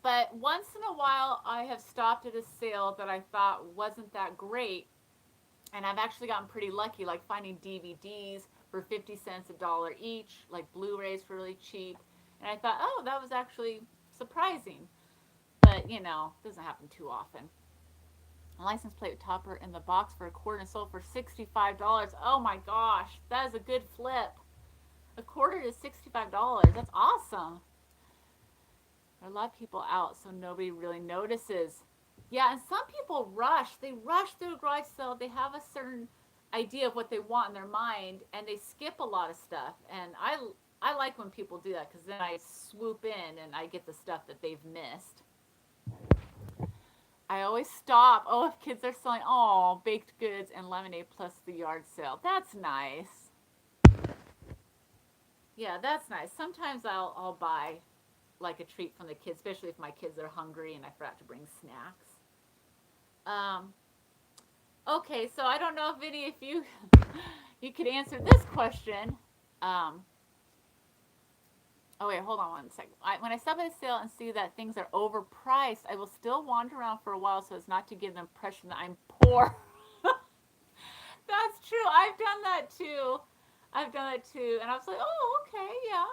But once in a while, I have stopped at a sale that I thought wasn't that great, and I've actually gotten pretty lucky, like finding DVDs for 50 cents, a dollar each, like Blu-rays for really cheap. And I thought, oh, that was actually surprising. But it doesn't happen too often. A license plate topper in the box for a quarter and sold for $65. Oh my gosh, that is a good flip. A quarter is $65. That's awesome. There are a lot of people out, so nobody really notices. Yeah, and some people rush. They rush through a garage sale. They have a certain idea of what they want in their mind, and they skip a lot of stuff. And I like when people do that because then I swoop in and I get the stuff that they've missed. I always stop. Oh, if kids are selling, oh, baked goods and lemonade plus the yard sale. That's nice. Yeah, that's nice. Sometimes I'll buy like a treat from the kids, especially if my kids are hungry and I forgot to bring snacks. Um, okay, so I don't know if Vinny, if you you could answer this question. Um, oh wait, hold on one second. When I stop at a sale and see that things are overpriced, I will still wander around for a while so as not to give the impression that I'm poor. That's true. I've done that too. I've done it too, and I was like, oh, okay, yeah,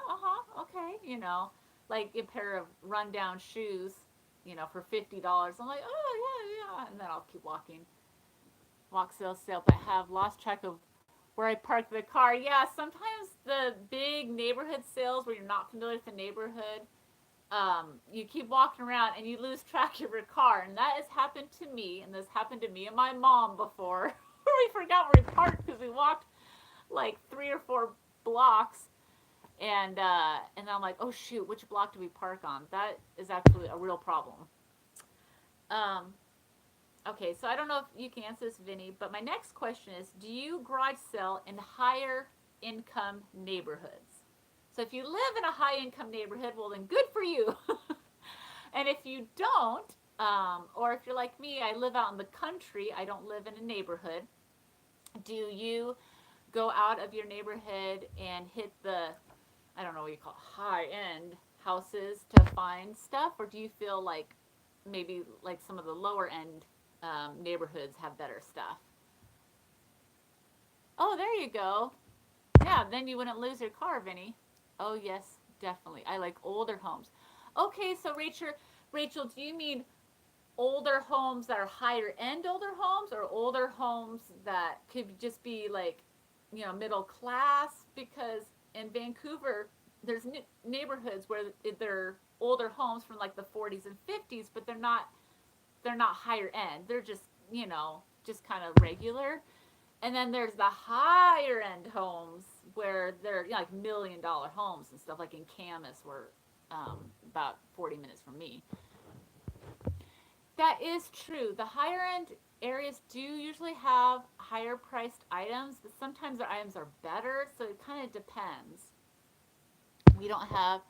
okay, like a pair of rundown shoes, for $50. I'm like, oh yeah, and then I'll keep walking, walk sale, but I have lost track of where I parked the car. Yeah, sometimes the big neighborhood sales where you're not familiar with the neighborhood, you keep walking around and you lose track of your car, and that has happened to me, and this happened to me and my mom before. We forgot where we parked because we walked like 3 or 4 blocks, and I'm like, oh shoot, which block do we park on? That is actually a real problem. Um, okay, so I don't know if you can answer this, Vinny, but my next question is: do you garage sell in higher income neighborhoods? So if you live in a high income neighborhood, well then good for you. And if you don't, or if you're like me, I live out in the country, I don't live in a neighborhood. Do you go out of your neighborhood and hit the, I don't know what you call it, high end houses to find stuff, or do you feel like maybe like some of the lower end neighborhoods have better stuff? Oh, there you go. Yeah, then you wouldn't lose your car, Vinny. Oh yes, definitely. I like older homes. Okay, so Rachel, do you mean older homes that are higher end older homes, or older homes that could just be like, middle class? Because in Vancouver, there's neighborhoods where they're older homes from like the 40s and 50s, but they're not higher end. They're just, just kind of regular. And then there's the higher end homes where they're, like $1 million homes and stuff, like in Camas, where about 40 minutes from me. That is true. The higher end areas do usually have higher priced items, but sometimes their items are better, so it kind of depends. We don't have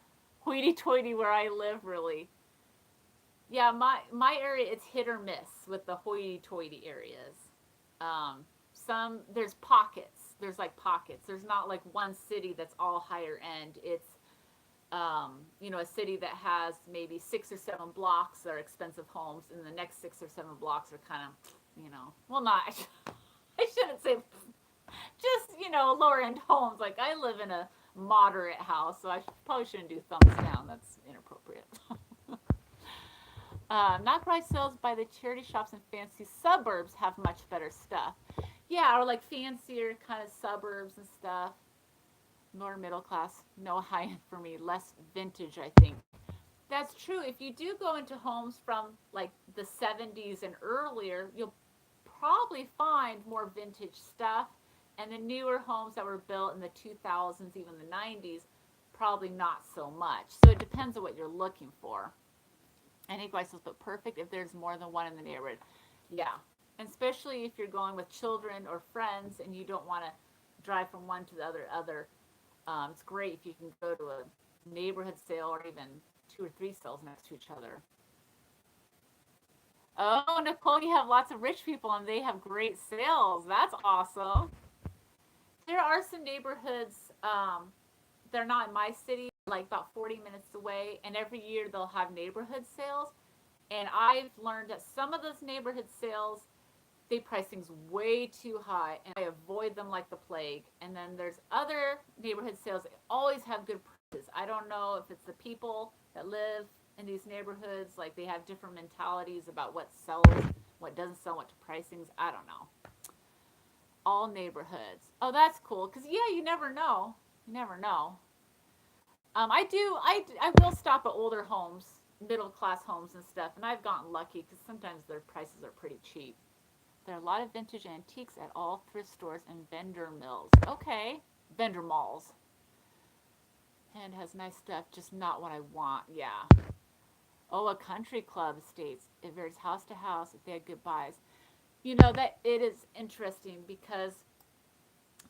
hoity toity where I live, really. Yeah, my area, it's hit or miss with the hoity toity areas. There's pockets. There's like pockets. There's not like one city that's all higher end. It's a city that has maybe 6 or 7 blocks that are expensive homes, and the next 6 or 7 blocks are kind of, well, not, I shouldn't say, just, lower end homes. Like, I live in a moderate house, so I probably shouldn't do thumbs down. That's inappropriate. Not price sales by the charity shops in fancy suburbs have much better stuff. Yeah, or like fancier kind of suburbs and stuff. More middle class, no high end for me, less vintage, I think. That's true. If you do go into homes from like the 70s and earlier, probably find more vintage stuff. And the newer homes that were built in the 2000s, even the 90s, probably not so much. So it depends on what you're looking for. And he says, but perfect if there's more than one in the neighborhood. Yeah. And especially if you're going with children or friends and you don't want to drive from one to the other. It's great if you can go to a neighborhood sale or even 2 or 3 sales next to each other. Oh, Nicole, you have lots of rich people and they have great sales. That's awesome. There are some neighborhoods, they're not in my city, like about 40 minutes away, and every year they'll have neighborhood sales. And I've learned that some of those neighborhood sales, they price things way too high, and I avoid them like the plague. And then there's other neighborhood sales that always have good prices. I don't know if it's the people that live in these neighborhoods, like they have different mentalities about what sells, what doesn't sell, what to price things. I don't know. All neighborhoods. Oh, that's cool. Because, yeah, you never know. You never know. I will stop at older homes, middle class homes and stuff, and I've gotten lucky because sometimes their prices are pretty cheap. There are a lot of vintage antiques at all thrift stores and vendor mills. Okay. Vendor malls. And has nice stuff, just not what I want. Yeah. Oh, a country club estates. It varies house to house if they had good buys. You know, that it is interesting because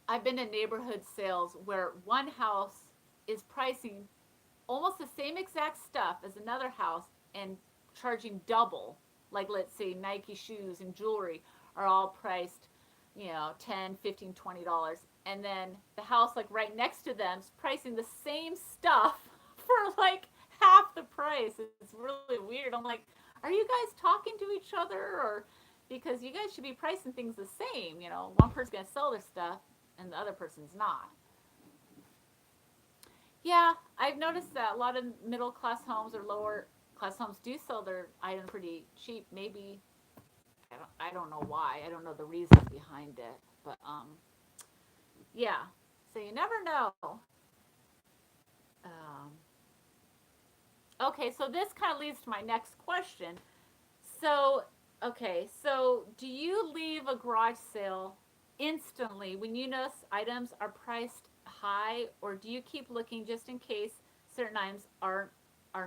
I've been in neighborhood sales where one house is pricing almost the same exact stuff as another house and charging double. Like, let's say Nike shoes and jewelry are all priced, you know, 10, 15, $20. And then the house like right next to them is pricing the same stuff for like half the price. It's really weird. I'm like, are you guys talking to each other, or because you guys should be pricing things the same, you know, one person's going to sell their stuff and the other person's not. Yeah, I've noticed that a lot of middle class homes or lower class homes do sell their items pretty cheap. Maybe I don't know why. I don't know the reasons behind it, but yeah. So you never know. Um, okay, so this kind of leads to my next question. So, okay, so do you leave a garage sale instantly when you notice items are priced high, or do you keep looking just in case certain items are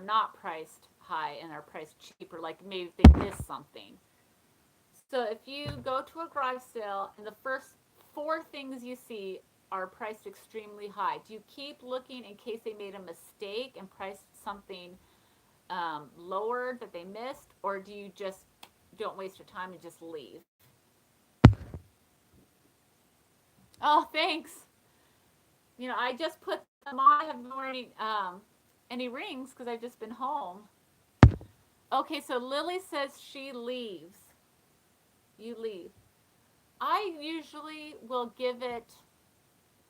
not priced high and are priced cheaper, like maybe if they miss something? So if you go to a garage sale and the first 4 things you see are priced extremely high, do you keep looking in case they made a mistake and priced something lower that they missed, or do you just don't waste your time and just leave? Oh, thanks. You know, I just put them on. I haven't worn any rings because I've just been home. Okay, so Lily says she leaves. You leave. I usually will give it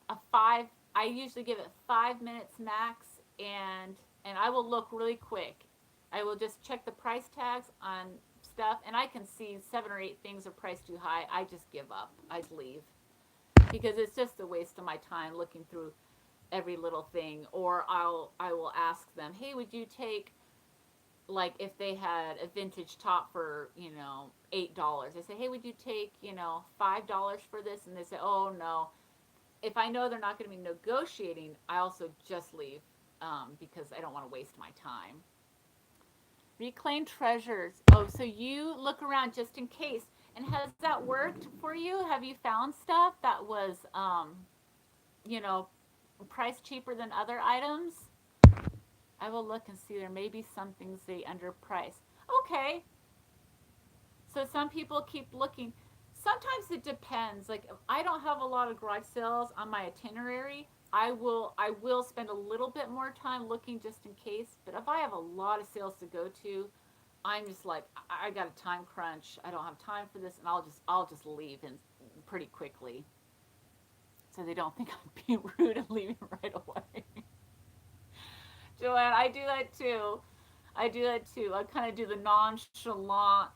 a 5. I usually give it 5 minutes max, and I will look really quick. I will just check the price tags on stuff, and I can see 7 or 8 things are priced too high. I just give up. I just leave because it's just a waste of my time looking through every little thing. Or I will ask them, hey, would you take, like if they had a vintage top for, $8, I say, hey, would you take, $5 for this? And they say, oh no. If I know they're not going to be negotiating, I also just leave, because I don't want to waste my time. Reclaim treasures. Oh, so you look around just in case. And has that worked for you? Have you found stuff that was, you know, priced cheaper than other items? I will look and see. There may be some things they underprice. Okay. So some people keep looking. Sometimes it depends. Like if I don't have a lot of garage sales on my itinerary, I will spend a little bit more time looking just in case. But if I have a lot of sales to go to, I'm just like, I got a time crunch. I don't have time for this, and I'll just leave and pretty quickly, so they don't think I'm being rude and leaving right away. Joanne, I do that too. I do that too. I kind of do the nonchalant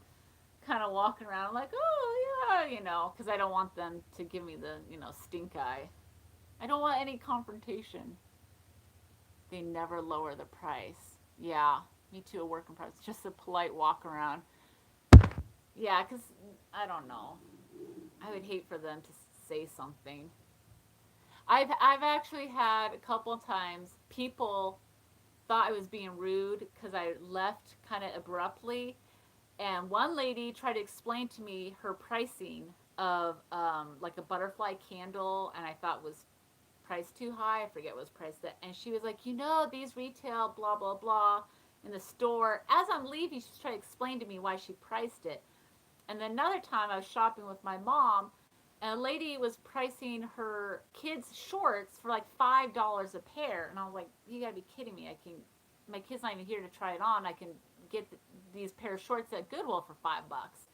kind of walking around. I'm like, oh yeah, because I don't want them to give me the stink eye. I don't want any confrontation. They never lower the price. Yeah, me too. A work in progress. Just a polite walk around. Yeah, because I don't know. I would hate for them to say something. I've actually had a couple of times people thought I was being rude because I left kind of abruptly, and one lady tried to explain to me her pricing of like a butterfly candle, and I thought was priced too high. I forget what was priced at, and she was like, these retail blah blah blah in the store. As I'm leaving, she's trying to explain to me why she priced it. And then another time I was shopping with my mom, and a lady was pricing her kids' shorts for like $5 a pair, and I was like, "You gotta be kidding me! My kid's not even here to try it on. I can get these pair of shorts at Goodwill for $5."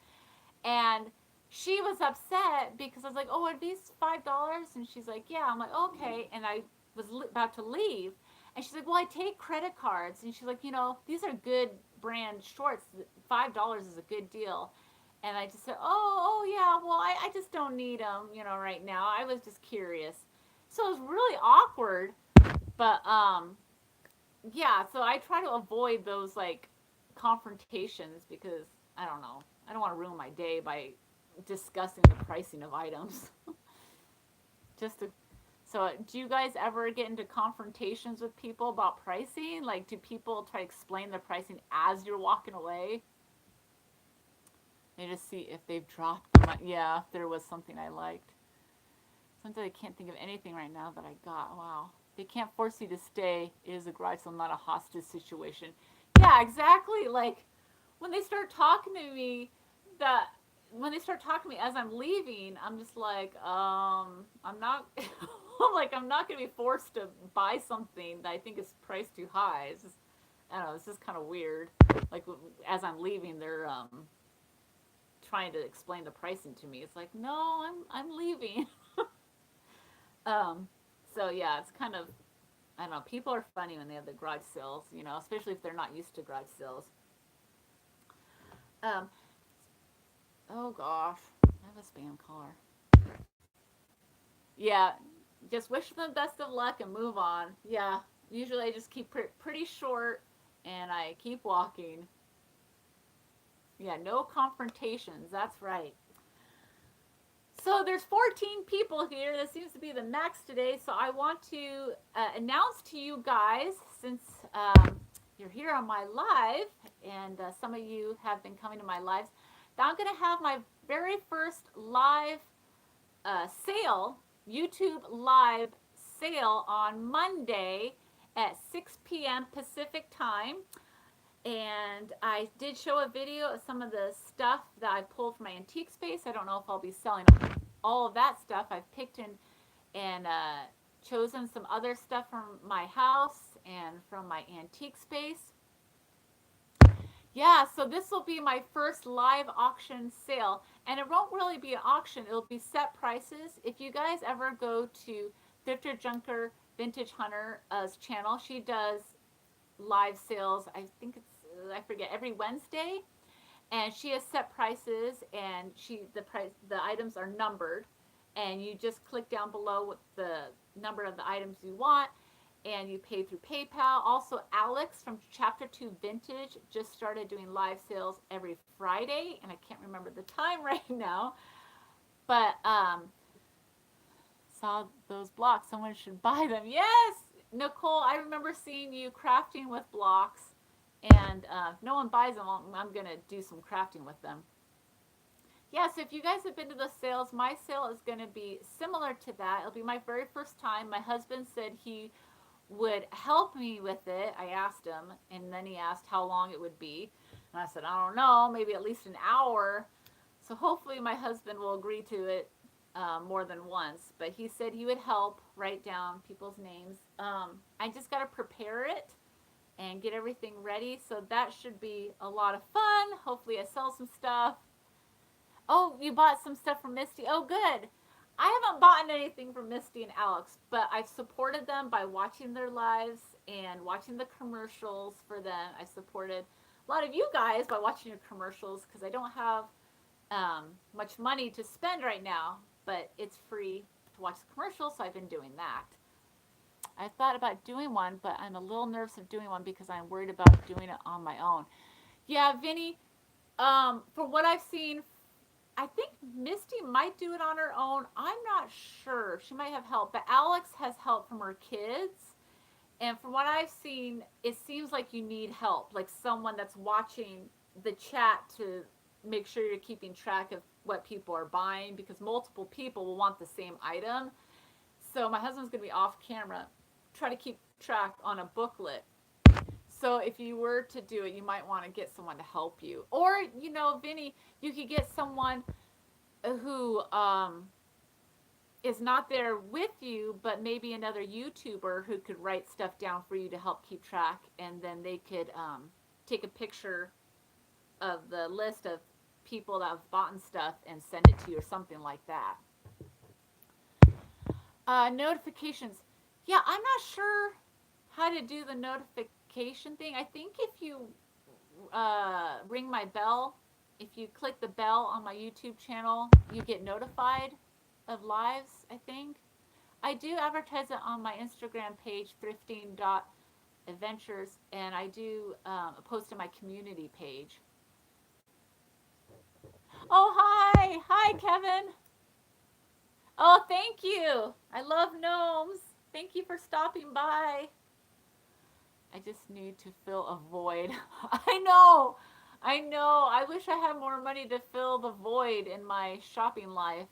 And she was upset because I was like, "Oh, are these $5?" And she's like, "Yeah." I'm like, "Okay." And I was about to leave, and she's like, "Well, I take credit cards." And she's like, "These are good brand shorts. $5 is a good deal." And I just said, "Oh, yeah. Well, I just don't need them, right now. I was just curious." So it was really awkward, but yeah. So I try to avoid those like confrontations because I don't know. I don't want to ruin my day by discussing the pricing of items. Just to, so, do you guys ever get into confrontations with people about pricing? Like, do people try to explain the pricing as you're walking away? They just see if they've dropped the money. Yeah, if there was something I liked. Sometimes I can't think of anything right now that I got. Wow. They can't force you to stay. It is a garage sale, not a hostage situation. Yeah, exactly. Like, when they start talking to me, that when they start talking to me as I'm leaving, I'm just like, I'm not, I'm not gonna be forced to buy something that I think is priced too high. It's just, I don't know, it's just kind of weird. Like as I'm leaving, they're trying to explain the pricing to me. It's like, no, I'm leaving. um, so yeah, it's kind of, I don't know. People are funny when they have the garage sales, especially if they're not used to garage sales. Um, oh gosh, I have a spam caller. Yeah, just wish them the best of luck and move on. Yeah, usually I just keep pretty short and I keep walking. Yeah, no confrontations. That's right. So there's 14 people here. That seems to be the max today. So I want to announce to you guys, since you're here on my live, and some of you have been coming to my lives, that I'm going to have my very first live sale, YouTube live sale on Monday at 6 p.m. Pacific time. And I did show a video of some of the stuff that I pulled from my antique space. I don't know if I'll be selling all of that stuff. I've picked and chosen some other stuff from my house and from my antique space. Yeah, so this will be my first live auction sale, and it won't really be an auction. It'll be set prices. If you guys ever go to Thrifter Junker Vintage Hunter's channel, she does live sales. I think I forget, every Wednesday, and she has set prices, and the items are numbered, and you just click down below with the number of the items you want, and you pay through PayPal. Also, Alex from Chapter 2 Vintage just started doing live sales every Friday, and I can't remember the time right now, but saw those blocks. Someone should buy them. Yes, Nicole, I remember seeing you crafting with blocks, and if no one buys them, I'm going to do some crafting with them. Yeah, so if you guys have been to the sales, my sale is going to be similar to that. It'll be my very first time. My husband said he would help me with it. I asked him, and then he asked how long it would be. And I said, I don't know, maybe at least an hour. So hopefully my husband will agree to it more than once. But he said he would help write down people's names. I just got to prepare it and get everything ready. So that should be a lot of fun. Hopefully I sell some stuff. Oh, you bought some stuff from Misty. Oh, good. I haven't bought anything from Misty and Alex, but I've supported them by watching their lives and watching the commercials for them. I supported a lot of you guys by watching your commercials because I don't have much money to spend right now, but it's free to watch the commercials, so I've been doing that. I thought about doing one, but I'm a little nervous of doing one because I'm worried about doing it on my own. Yeah, Vinny, From what I've seen, I think Misty might do it on her own. I'm not sure. She might have help, but Alex has help from her kids. And from what I've seen, it seems like you need help, like someone that's watching the chat to make sure you're keeping track of what people are buying, because multiple people will want the same item. So my husband's going to be off camera, try to keep track on a booklet. So if you were to do it, you might want to get someone to help you. Or, Vinny, you could get someone who is not there with you, but maybe another YouTuber who could write stuff down for you to help keep track, and then they could take a picture of the list of people that have bought stuff and send it to you or something like that. Notifications. Yeah, I'm not sure how to do the notification thing. I think if you ring my bell, if you click the bell on my YouTube channel, you get notified of lives, I think. I do advertise it on my Instagram page, Thrifting Adventures, and I do post to my community page. Oh, hi! Hi, Kevin! Oh, thank you! I love gnomes! Thank you for stopping by. I just need to fill a void. I know! I wish I had more money to fill the void in my shopping life.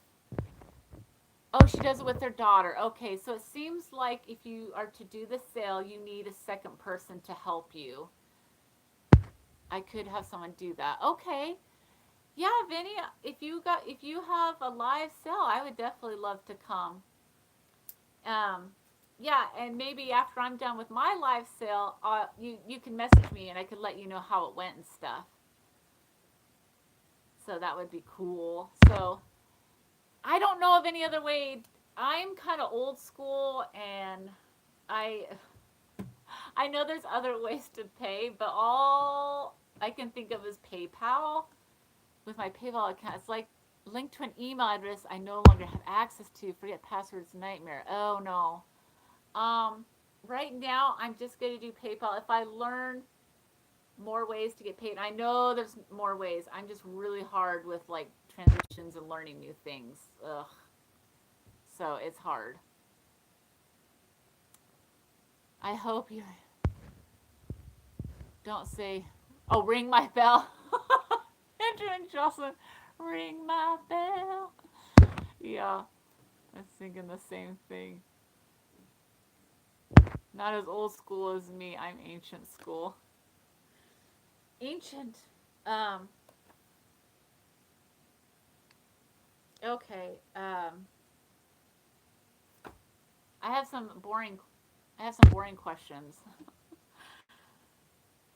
Oh, she does it with her daughter. Okay, so it seems like if you are to do the sale, you need a second person to help you. I could have someone do that. Okay. Yeah, Vinny, if you have a live sale, I would definitely love to come. Yeah, and maybe after I'm done with my live sale, you can message me and I could let you know how it went and stuff. So that would be cool. So I don't know of any other way. I'm kind of old school, and I I know there's other ways to pay, but all I can think of is PayPal. With my PayPal account, it's like linked to an email address I no longer have access to. Forget passwords, nightmare. Oh no. Right now I'm just going to do PayPal. If I learn more ways to get paid, I know there's more ways. I'm just really hard with like transitions and learning new things. Ugh. So it's hard. I hope you don't say, oh, ring my bell. Andrew and Jocelyn, ring my bell. Yeah, I'm thinking the same thing. Not as old school as me. I'm ancient school. Ancient. Um. Okay. I have some boring. I have some boring questions.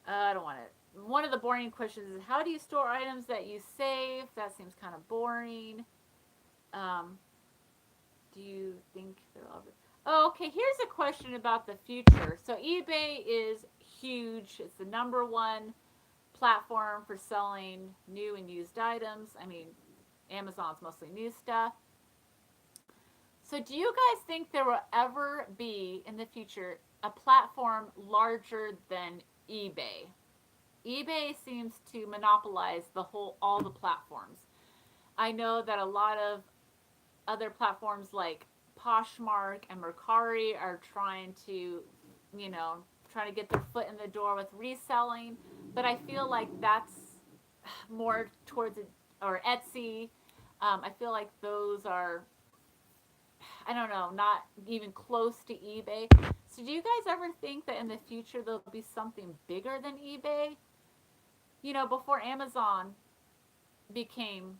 I don't want it. One of the boring questions is, how do you store items that you save? That seems kind of boring. Um, do you think they're all? Oh, okay. Here's a question about the future. So eBay is huge. It's the number one platform for selling new and used items. I mean, Amazon's mostly new stuff. So do you guys think there will ever be in the future a platform larger than eBay? eBay seems to monopolize all the platforms. I know that a lot of other platforms like Poshmark and Mercari are trying to, trying to get their foot in the door with reselling, but I feel like that's more towards or Etsy. I feel like those are, I don't know, not even close to eBay. So do you guys ever think that in the future there'll be something bigger than eBay? Before Amazon became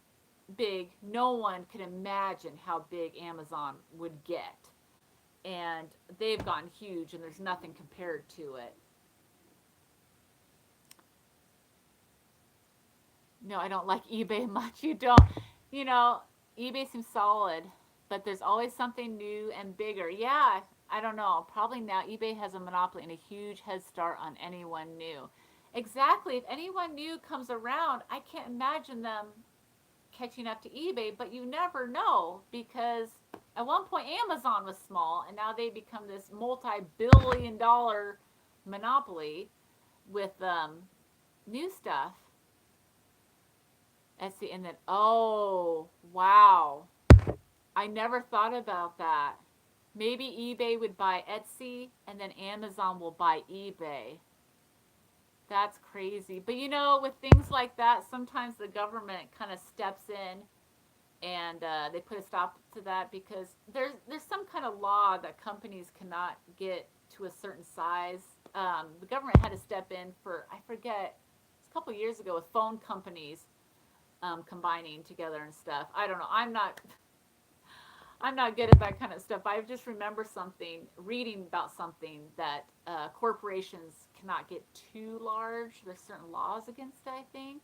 big, no one could imagine how big Amazon would get. And they've gotten huge, and there's nothing compared to it. No, I don't like eBay much. You don't. eBay seems solid, but there's always something new and bigger. Yeah, I don't know. Probably now eBay has a monopoly and a huge head start on anyone new. Exactly. If anyone new comes around, I can't imagine them catching up to eBay, but you never know, because at one point Amazon was small and now they become this multi-billion-dollar monopoly with new stuff. Etsy, and then, oh, wow. I never thought about that. Maybe eBay would buy Etsy and then Amazon will buy eBay. That's crazy. But you know, with things like that, sometimes the government kind of steps in and they put a stop to that because there's some kind of law that companies cannot get to a certain size. The government had to step in for, I forget, it's a couple of years ago with phone companies combining together and stuff. I don't know. I'm not good at that kind of stuff. I just remember reading about something that corporations cannot get too large. There's certain laws against it, I think.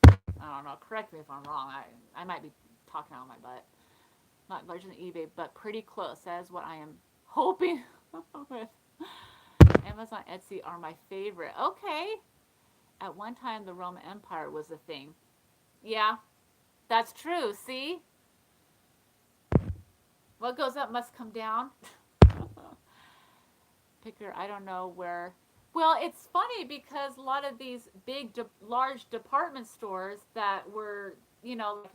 I don't know. Correct me if I'm wrong. I might be talking out of my butt. Not larger than eBay, but pretty close. That is what I am hoping with. Amazon, Etsy are my favorite. Okay. At one time, the Roman Empire was a thing. Yeah, that's true. See? What goes up must come down. Picker, I don't know where. Well, it's funny because a lot of these large department stores that were, like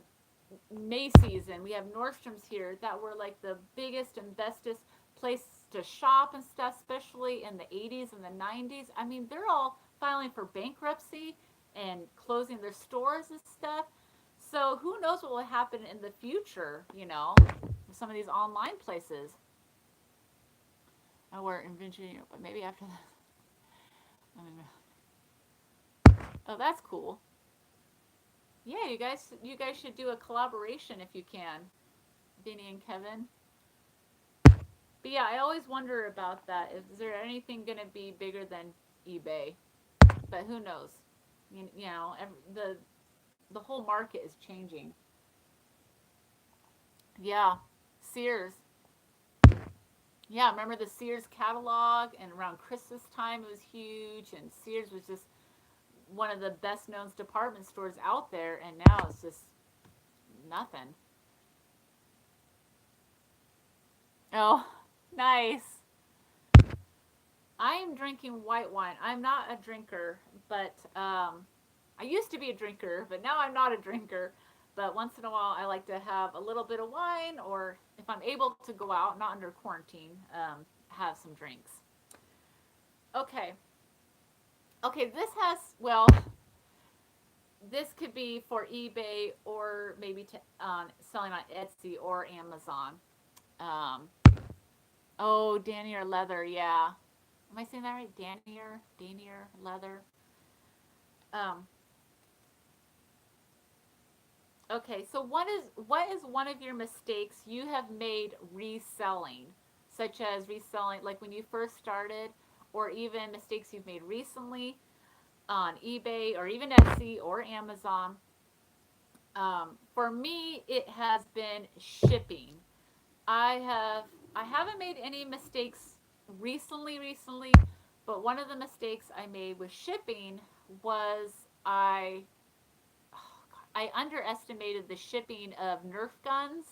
Macy's, and we have Nordstrom's here, that were like the biggest and bestest place to shop and stuff, especially in the 80s and the 90s. I mean, they're all filing for bankruptcy and closing their stores and stuff. So who knows what will happen in the future, with some of these online places. Oh, we're in Virginia, but maybe after that. Oh, that's cool. Yeah, you guys should do a collaboration if you can, Vinny and Kevin. But yeah, I always wonder about that. Is there anything going to be bigger than eBay? But who knows? The whole market is changing. Yeah, Sears. Yeah, remember the Sears catalog? And around Christmas time, it was huge. And Sears was just one of the best known department stores out there. And now it's just nothing. Oh, nice. I am drinking white wine. I'm not a drinker, but I used to be a drinker, but now I'm not a drinker. But once in a while, I like to have a little bit of wine, or if I'm able to go out, not under quarantine, have some drinks. Okay. Okay, this could be for eBay or maybe selling on Etsy or Amazon. Um, oh, Danier leather, yeah. Am I saying that right? Danier leather. Um, okay, so what is one of your mistakes you have made reselling, such as reselling like when you first started, or even mistakes you've made recently on eBay or even Etsy or Amazon? For me, it has been shipping. I haven't made any mistakes recently, but one of the mistakes I made with shipping was I I underestimated the shipping of Nerf guns,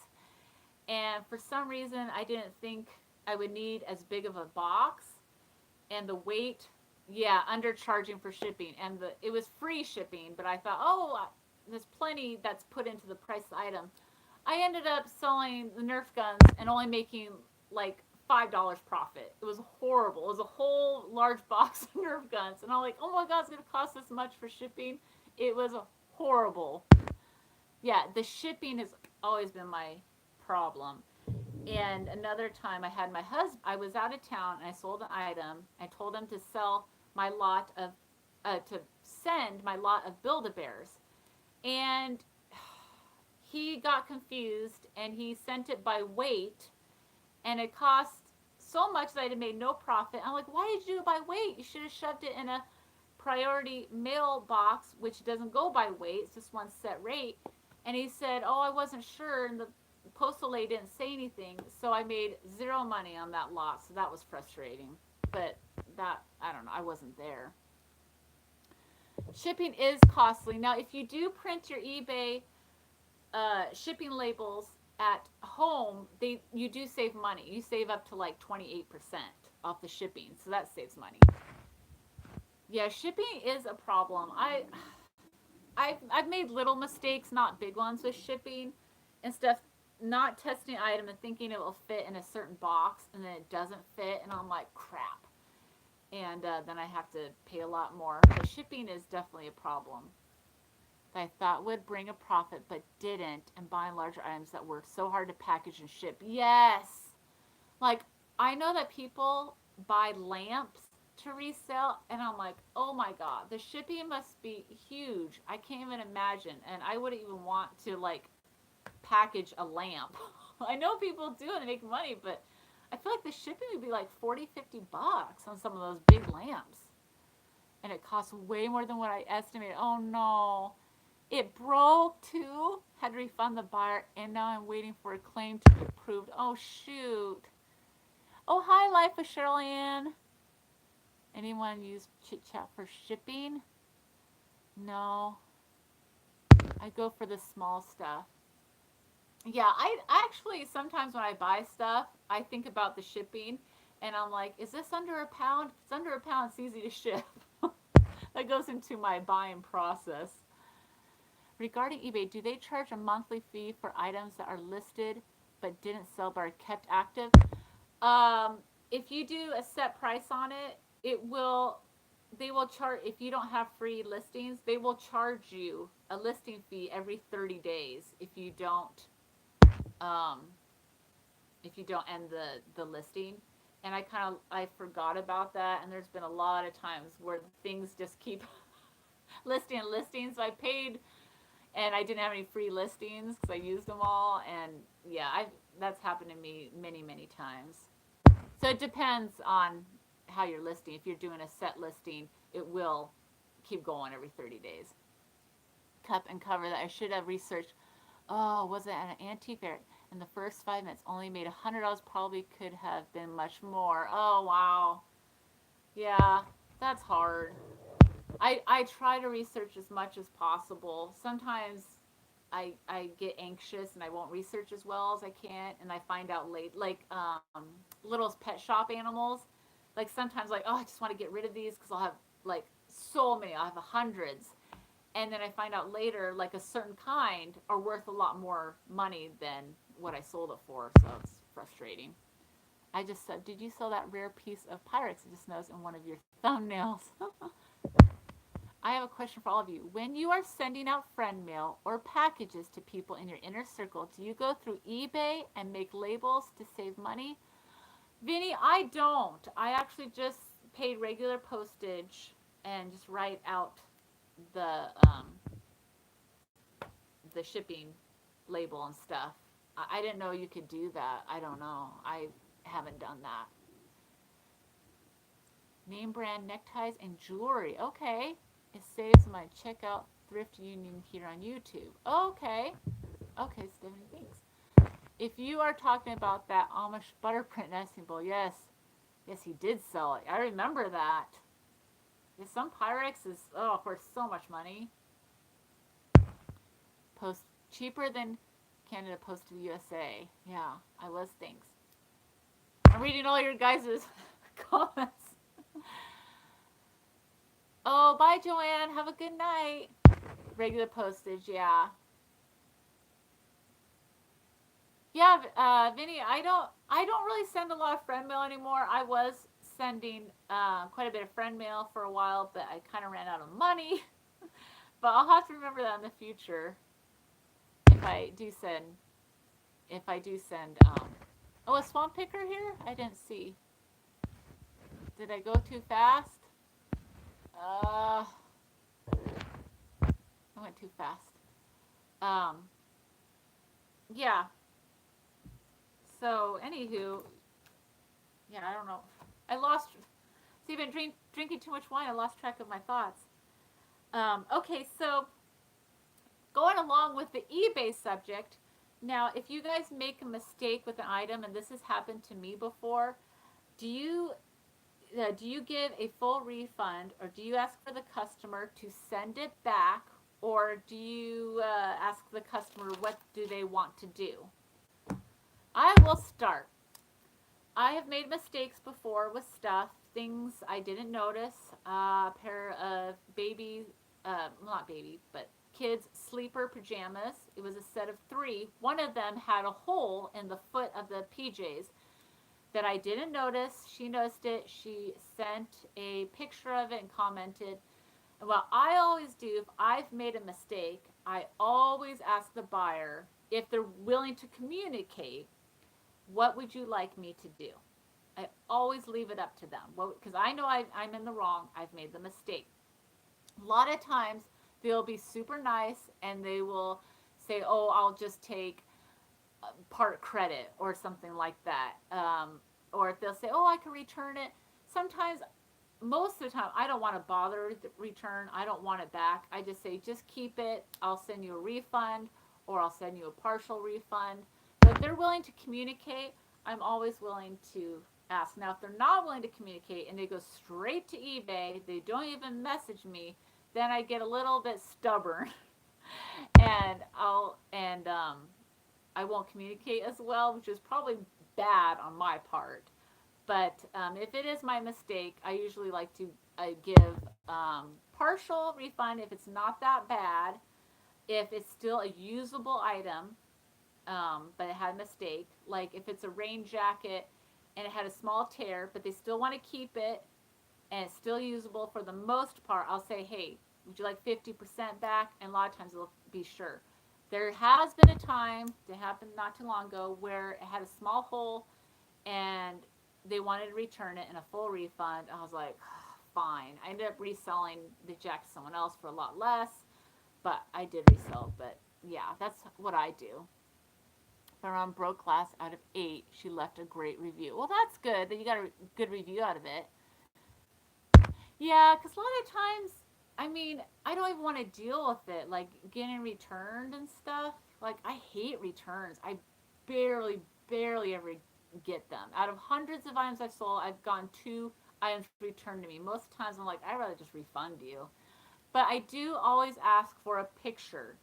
and for some reason I didn't think I would need as big of a box and the weight. Yeah, undercharging for shipping, and it was free shipping, but I thought, oh, there's plenty that's put into the price of the item. I ended up selling the Nerf guns and only making like $5 profit. It was horrible. It was a whole large box of Nerf guns, and I'm like, oh my god, it's gonna cost this much for shipping. It was horrible. Yeah, the shipping has always been my problem. And another time, I was out of town and I sold an item. I told him to send my lot of Build-A-Bears, and he got confused and he sent it by weight, and it cost so much that I made no profit. I'm like, why did you do it by weight? You should have shoved it in a priority mail box, which doesn't go by weight. It's just one set rate. And he said, oh, I wasn't sure, and the postal lady didn't say anything, so I made zero money on that lot. So that was frustrating. But I don't know, I wasn't there. Shipping is costly. Now, if you do print your eBay shipping labels at home, you do save money. You save up to like 28% off the shipping, so that saves money. Yeah, shipping is a problem. I've made little mistakes, not big ones with shipping and stuff. Not testing an item and thinking it will fit in a certain box, and then it doesn't fit, and I'm like, crap. And then I have to pay a lot more. But shipping is definitely a problem that I thought would bring a profit, but didn't. And buying larger items that were so hard to package and ship. Yes, like I know that people buy lamps to resell, and I'm like, oh my god, the shipping must be huge. I can't even imagine, and I wouldn't even want to like package a lamp. I know people do and they make money, but I feel like the shipping would be like 40, $50 on some of those big lamps. And it costs way more than what I estimated. Oh no. It broke too. Had to refund the buyer, and now I'm waiting for a claim to be approved. Oh shoot. Oh hi, Life of Cheryl Ann. Anyone use Chit Chat for shipping? No. I go for the small stuff. Yeah, I actually sometimes when I buy stuff, I think about the shipping, and I'm like, is this under a pound? If it's under a pound, it's easy to ship. That goes into my buying process. Regarding eBay, do they charge a monthly fee for items that are listed but didn't sell but are kept active? Um, if you do a set price on it, it will they will charge if you don't have free listings, they will charge you a listing fee every 30 days um if you don't end the listing. And I forgot about that, and there's been a lot of times where things just keep listing and listing. So I paid and I didn't have any free listings because I used them all. And yeah, I that's happened to me many many times. So it depends on how you're listing. If you're doing a set listing, it will keep going every 30 days. Cup and cover that I should have researched. Oh, was it an antique fair? In the first 5 minutes, only made $100. Probably could have been much more. Oh wow, yeah, that's hard. I try to research as much as possible. Sometimes I get anxious and I won't research as well as I can, and I find out late, like little pet shop animals. Like sometimes, like oh, I just want to get rid of these because I'll have like so many. I'll have hundreds, and then I find out later, like a certain kind are worth a lot more money than what I sold it for. So it's frustrating. I just said, did you sell that rare piece of Pyrex? I just noticed in one of your thumbnails. I have a question for all of you. When you are sending out friend mail or packages to people in your inner circle, do you go through eBay and make labels to save money? Vinny, I don't. I actually just paid regular postage and just write out the um, the shipping label and stuff. I didn't know you could do that. I don't know. I haven't done that. Name brand neckties and jewelry. Okay. It saves my checkout thrift union here on YouTube. Okay. Okay, Stephanie, thanks. If you are talking about that Amish butterprint nesting bowl, yes. Yes, he did sell it. I remember that. Yeah, some Pyrex is, oh, for so much money. Post cheaper than Canada Post to the USA. Yeah, I was, thanks. I'm reading all your guys' comments. Oh, bye, Joanne. Have a good night. Regular postage, yeah. Yeah, Vinny, I don't really send a lot of friend mail anymore. I was sending quite a bit of friend mail for a while, but I kind of ran out of money. But I'll have to remember that in the future if I do send if I do send oh, a swamp picker here? I didn't see. Did I go too fast? Uh I went too fast. Um yeah. So anywho, yeah, I don't know. I lost. See, I've been drinking too much wine. I lost track of my thoughts. Okay, so going along with the eBay subject, now if you guys make a mistake with an item, and this has happened to me before, do you give a full refund, or do you ask for the customer to send it back, or do you ask the customer what do they want to do? I will start. I have made mistakes before with stuff, things I didn't notice. A pair of baby, well, not baby, but kids' sleeper pajamas. It was a set of 3. One of them had a hole in the foot of the PJs that I didn't notice. She noticed it. She sent a picture of it and commented. And what I always do, if I've made a mistake, I always ask the buyer if they're willing to communicate, what would you like me to do? I always leave it up to them because I know I'm in the wrong. I've made the mistake. A lot of times they'll be super nice and they will say, oh, I'll just take part credit or something like that. Or if they'll say, oh, I can return it. Sometimes, most of the time, I don't want to bother the return. I don't want it back. I just say, just keep it. I'll send you a refund or I'll send you a partial refund. But if they're willing to communicate, I'm always willing to ask. Now, if they're not willing to communicate and they go straight to eBay, they don't even message me, then I get a little bit stubborn and I won't communicate as well, which is probably bad on my part. But if it is my mistake, I usually like to give partial refund if it's not that bad. If it's still a usable item, but it had a mistake, like if it's a rain jacket and it had a small tear, but they still want to keep it and it's still usable for the most part, I'll say, hey, would you like 50% back? And a lot of times they'll be sure. There has been a time, that happened not too long ago, where it had a small hole and they wanted to return it in a full refund. I was like, fine. I ended up reselling the jacket to someone else for a lot less, but I did resell. But yeah, that's what I do. But on Broke Glass out of 8, she left a great review. Well, that's good that you got a good review out of it. Yeah, because a lot of times, I mean, I don't even want to deal with it, like getting returned and stuff. Like, I hate returns. I barely ever get them. Out of hundreds of items I've sold, I've gotten 2 items returned to me. Most times I'm like, I'd rather just refund you. But I do always ask for a picture.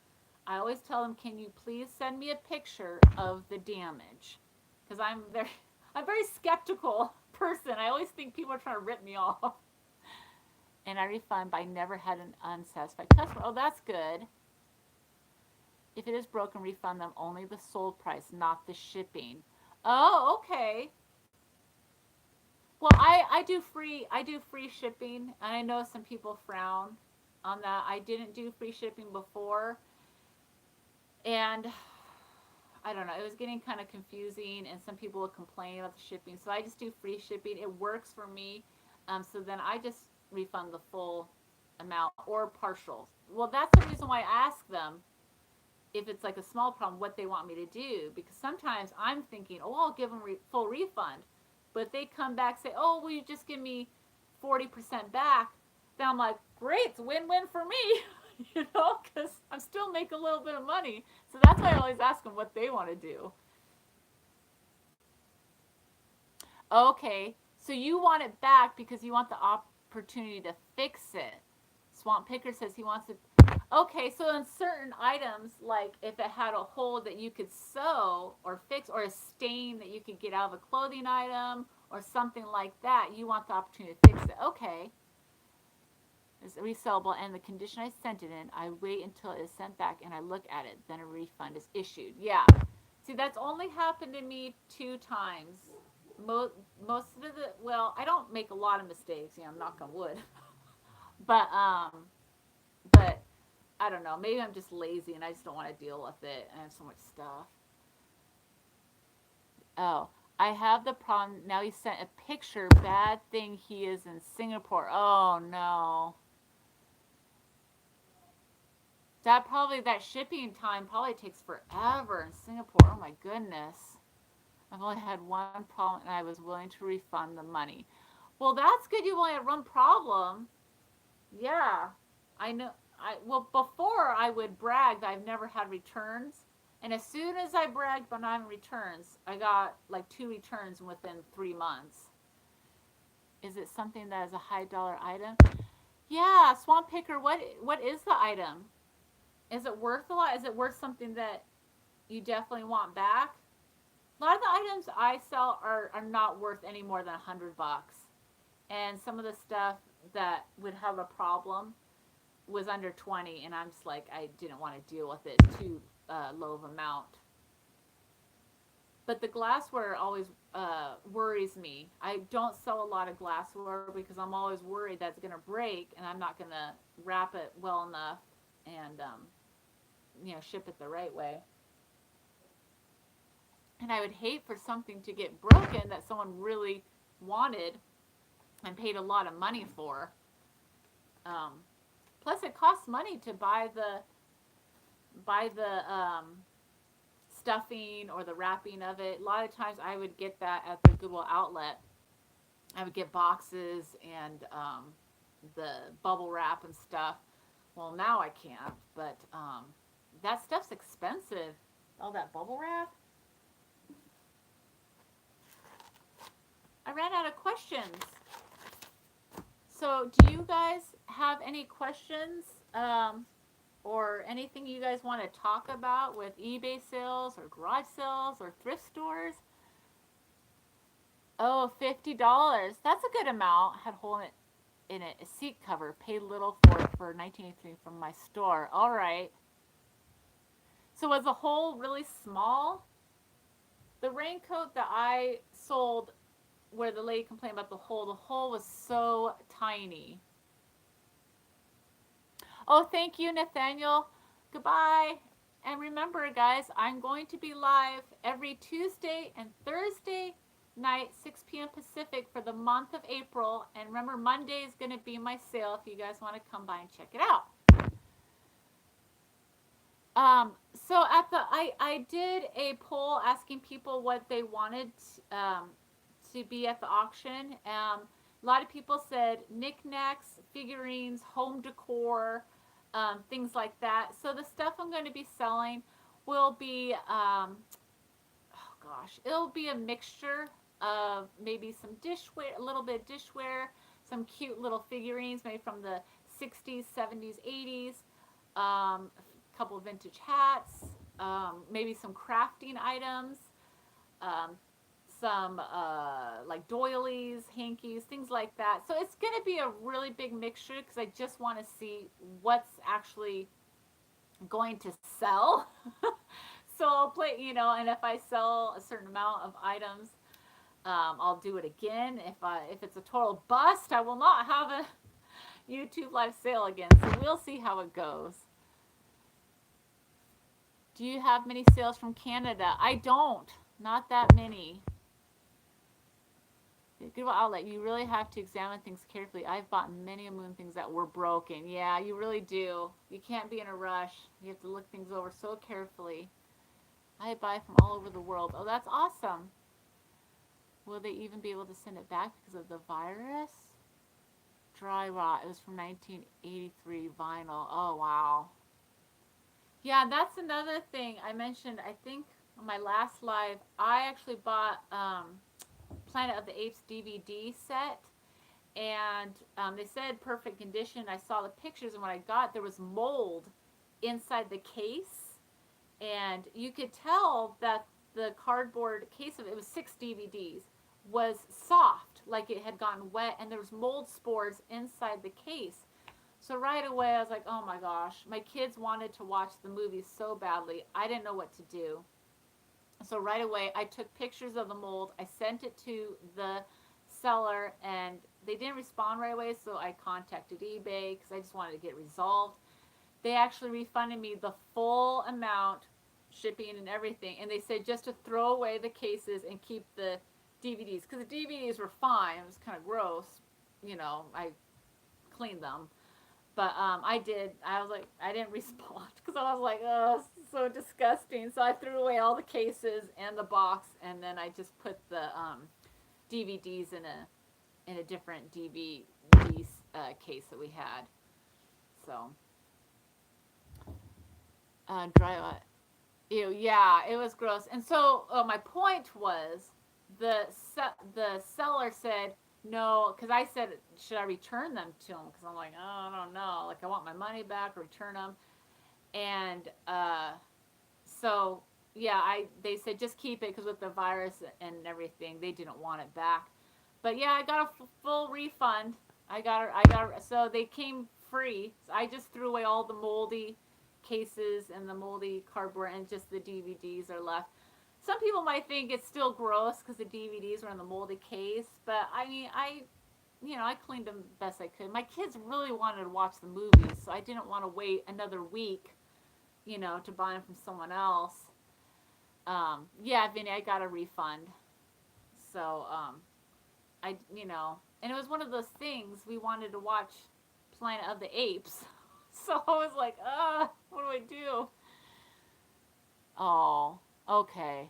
I always tell them, can you please send me a picture of the damage? Because I'm very skeptical person. I always think people are trying to rip me off. And I refund, but I never had an unsatisfied customer. Oh, that's good. If it is broken, refund them only the sold price, not the shipping. Oh, okay. Well, I do free shipping, and I know some people frown on that. I didn't do free shipping before, and I don't know. It was getting kind of confusing, and some people would complain about the shipping. So I just do free shipping. It works for me. So then I just refund the full amount or partials. Well, that's the reason why I ask them if it's like a small problem, what they want me to do. Because sometimes I'm thinking, oh, I'll give them full refund. But if they come back and say, oh, will you just give me 40% back? Then I'm like, great, it's win-win for me. Because I'm still making a little bit of money. So that's why I always ask them what they want to do. Okay, so you want it back because you want the opportunity to fix it. Swamp Picker says he wants it. Okay, so in certain items, like if it had a hole that you could sew or fix, or a stain that you could get out of a clothing item or something like that, you want the opportunity to fix it. Okay. It's resellable, and the condition I sent it in, I wait until it is sent back and I look at it, then a refund is issued. Yeah. See, that's only happened to me 2 times. Most of it, well, I don't make a lot of mistakes, knock on wood. but but I don't know, maybe I'm just lazy and I just don't want to deal with it. I have so much stuff. Oh, I have the problem now. He sent a picture. Bad thing he is in Singapore. Oh no. That shipping time probably takes forever in Singapore. Oh my goodness. I've only had one problem and I was willing to refund the money. Well, that's good. You only had one problem. Yeah. I know. Well, before I would brag that I've never had returns. And as soon as I bragged about not having returns, I got like 2 returns within 3 months. Is it something that is a high dollar item? Yeah, Swamp Picker, what is the item? Is it worth a lot? Is it worth something that you definitely want back? A lot of the items I sell are not worth any more than $100. And some of the stuff that would have a problem, was under 20, and I'm just like, I didn't want to deal with it. It's too low of amount. But the glassware always worries me. I don't sell a lot of glassware because I'm always worried that it's going to break and I'm not going to wrap it well enough and ship it the right way. And I would hate for something to get broken that someone really wanted and paid a lot of money for. Um, Plus, it costs money to buy the stuffing or the wrapping of it. A lot of times, I would get that at the Goodwill outlet. I would get boxes and the bubble wrap and stuff. Well, now I can't, but that stuff's expensive. All that bubble wrap. I ran out of questions. So, do you guys have any questions or anything you guys want to talk about with eBay sales or garage sales or thrift stores? Oh, $50. That's a good amount. Had a hole in it. A seat cover. Paid little for 1983 from my store. All right. So was the hole really small? The raincoat that I sold, where the lady complained about the hole was so tiny. Oh, thank you, Nathaniel. Goodbye. And remember, guys, I'm going to be live every Tuesday and Thursday night, 6 p.m. Pacific for the month of April. And remember, Monday is going to be my sale if you guys want to come by and check it out. So I did a poll asking people what they wanted to be at the auction. A lot of people said knickknacks, figurines, home decor, things like that. So the stuff I'm going to be selling will be, it'll be a mixture of maybe some dishware, a little bit of dishware, some cute little figurines maybe from the 60s, 70s, 80s, a couple of vintage hats, maybe some crafting items, some like doilies, hankies, things like that. So it's going to be a really big mixture because I just want to see what's actually going to sell. So I'll play, and if I sell a certain amount of items, I'll do it again. If it's a total bust, I will not have a YouTube live sale again. So we'll see how it goes. Do you have many sales from Canada? I don't. Not that many. Goodwill outlet, you really have to examine things carefully. I've bought many a moon things that were broken. Yeah, you really do. You can't be in a rush. You have to look things over so carefully. I buy from all over the world. Oh, that's awesome. Will they even be able to send it back because of the virus? Dry rot. It was from 1983 vinyl. Oh, wow. Yeah, that's another thing I mentioned, I think, on my last live. I actually bought Planet of the Apes DVD set, and they said perfect condition. I saw the pictures, and when I got it, there was mold inside the case, and you could tell that the cardboard case of it was 6 DVDs was soft, like it had gotten wet, and there was mold spores inside the case. So right away I was like, oh my gosh, my kids wanted to watch the movie so badly. I didn't know what to do. So right away I took pictures of the mold. I sent it to the seller, and they didn't respond right away, so I contacted eBay because I just wanted to get it resolved. They actually refunded me the full amount, shipping and everything, and they said just to throw away the cases and keep the DVDs, because the DVDs were fine. It was kind of gross, I cleaned them. But I did. I was like, I didn't respond because I was like, oh, this is so disgusting. So I threw away all the cases and the box, and then I just put the DVDs in a different DVD case that we had. So dry. Ew, yeah, it was gross. And so my point was, the seller said, no, because I said, should I return them to him? Because I'm like, oh, I don't know. Like, I want my money back, return them. And so, yeah, they said just keep it because with the virus and everything, they didn't want it back. But yeah, I got a full refund. So they came free. So I just threw away all the moldy cases and the moldy cardboard, and just the DVDs are left. Some people might think it's still gross because the DVDs were in the moldy case, but I mean, I cleaned them best I could. My kids really wanted to watch the movies, so I didn't want to wait another week, to buy them from someone else. Yeah, Vinny, I got a refund. So, and it was one of those things we wanted to watch Planet of the Apes. So I was like, what do I do? Oh, okay.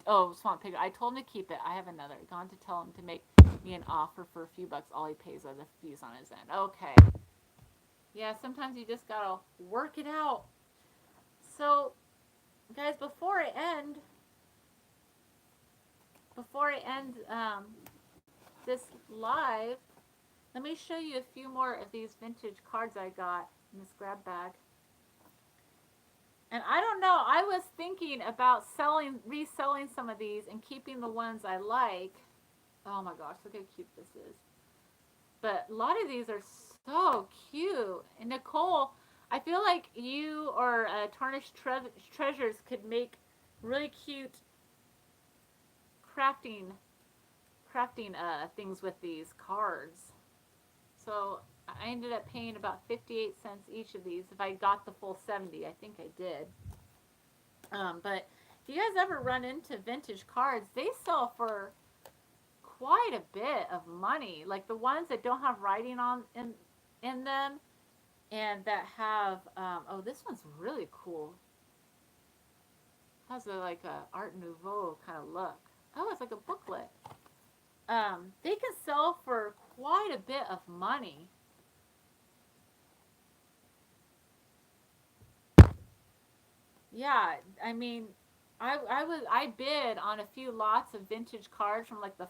Swamp Pig. I told him to keep it. I have another. Gone to tell him to make me an offer for a few bucks. All he pays are the fees on his end. Okay. Yeah, sometimes you just gotta work it out. So, guys, before I end this live, let me show you a few more of these vintage cards I got in this grab bag. And I don't know, I was thinking about reselling some of these and keeping the ones I like. Oh my gosh, look how cute this is. But a lot of these are so cute. And Nicole, I feel like you or Tarnished Treasures could make really cute crafting things with these cards. So I ended up paying about 58 cents each of these if I got the full 70. I think I did. But if you guys ever run into vintage cards, they sell for quite a bit of money. Like the ones that don't have writing on in them, and that have this one's really cool. It has like a Art Nouveau kind of look. Oh, it's like a booklet. They can sell for quite a bit of money. Yeah, I mean, I bid on a few lots of vintage cards from like the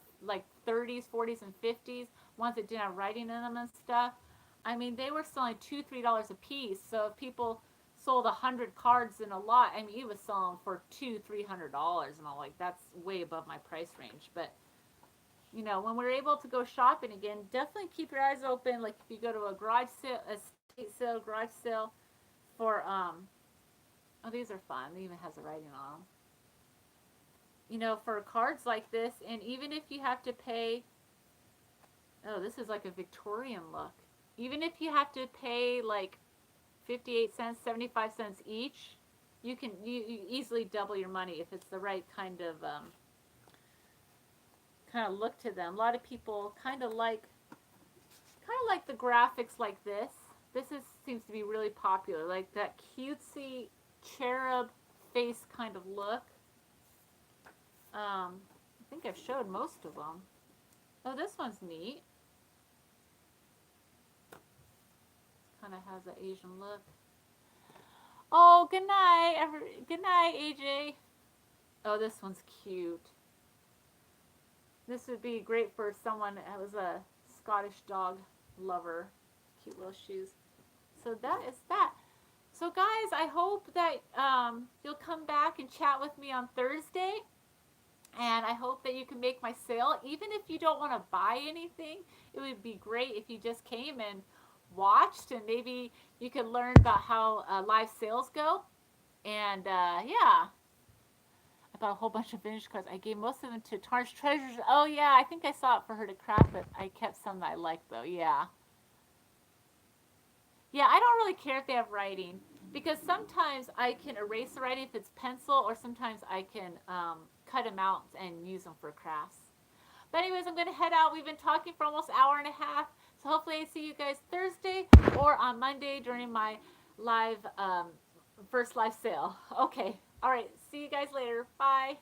30s, 40s, and 50s, ones that didn't have writing in them and stuff. I mean, they were selling $2, $3 a piece. So if people sold 100 cards in a lot, I mean, he was selling for $200, $300, and all. Like, that's way above my price range. But when we're able to go shopping again, definitely keep your eyes open. Like if you go to a garage sale, a estate sale, garage sale, for these are fun. It even has a writing on them. For cards like this, and even if you have to pay, this is like a Victorian look. Even if you have to pay like 58 cents, 75 cents each, you easily double your money if it's the right kind of look to them. A lot of people kind of like the graphics like this. Seems to be really popular, like that cutesy cherub face kind of look. I think I've showed most of them. Oh, this one's neat. Kind of has an Asian look. Oh, good night. Good night, AJ. Oh, this one's cute. This would be great for someone that was a Scottish dog lover. Cute little shoes. So that is that. So guys, I hope that you'll come back and chat with me on Thursday. And I hope that you can make my sale. Even if you don't want to buy anything, it would be great if you just came and watched, and maybe you could learn about how live sales go. And yeah. I bought a whole bunch of vintage cards. I gave most of them to Tarnished Treasures. Oh, yeah, I think I saw it for her to craft, but I kept some that I liked, though. Yeah. Yeah, I don't really care if they have writing, because sometimes I can erase the writing if it's pencil, or sometimes I can cut them out and use them for crafts. But anyways, I'm going to head out. We've been talking for almost an hour and a half, so hopefully I see you guys Thursday or on Monday during my live first live sale. Okay. All right. See you guys later. Bye.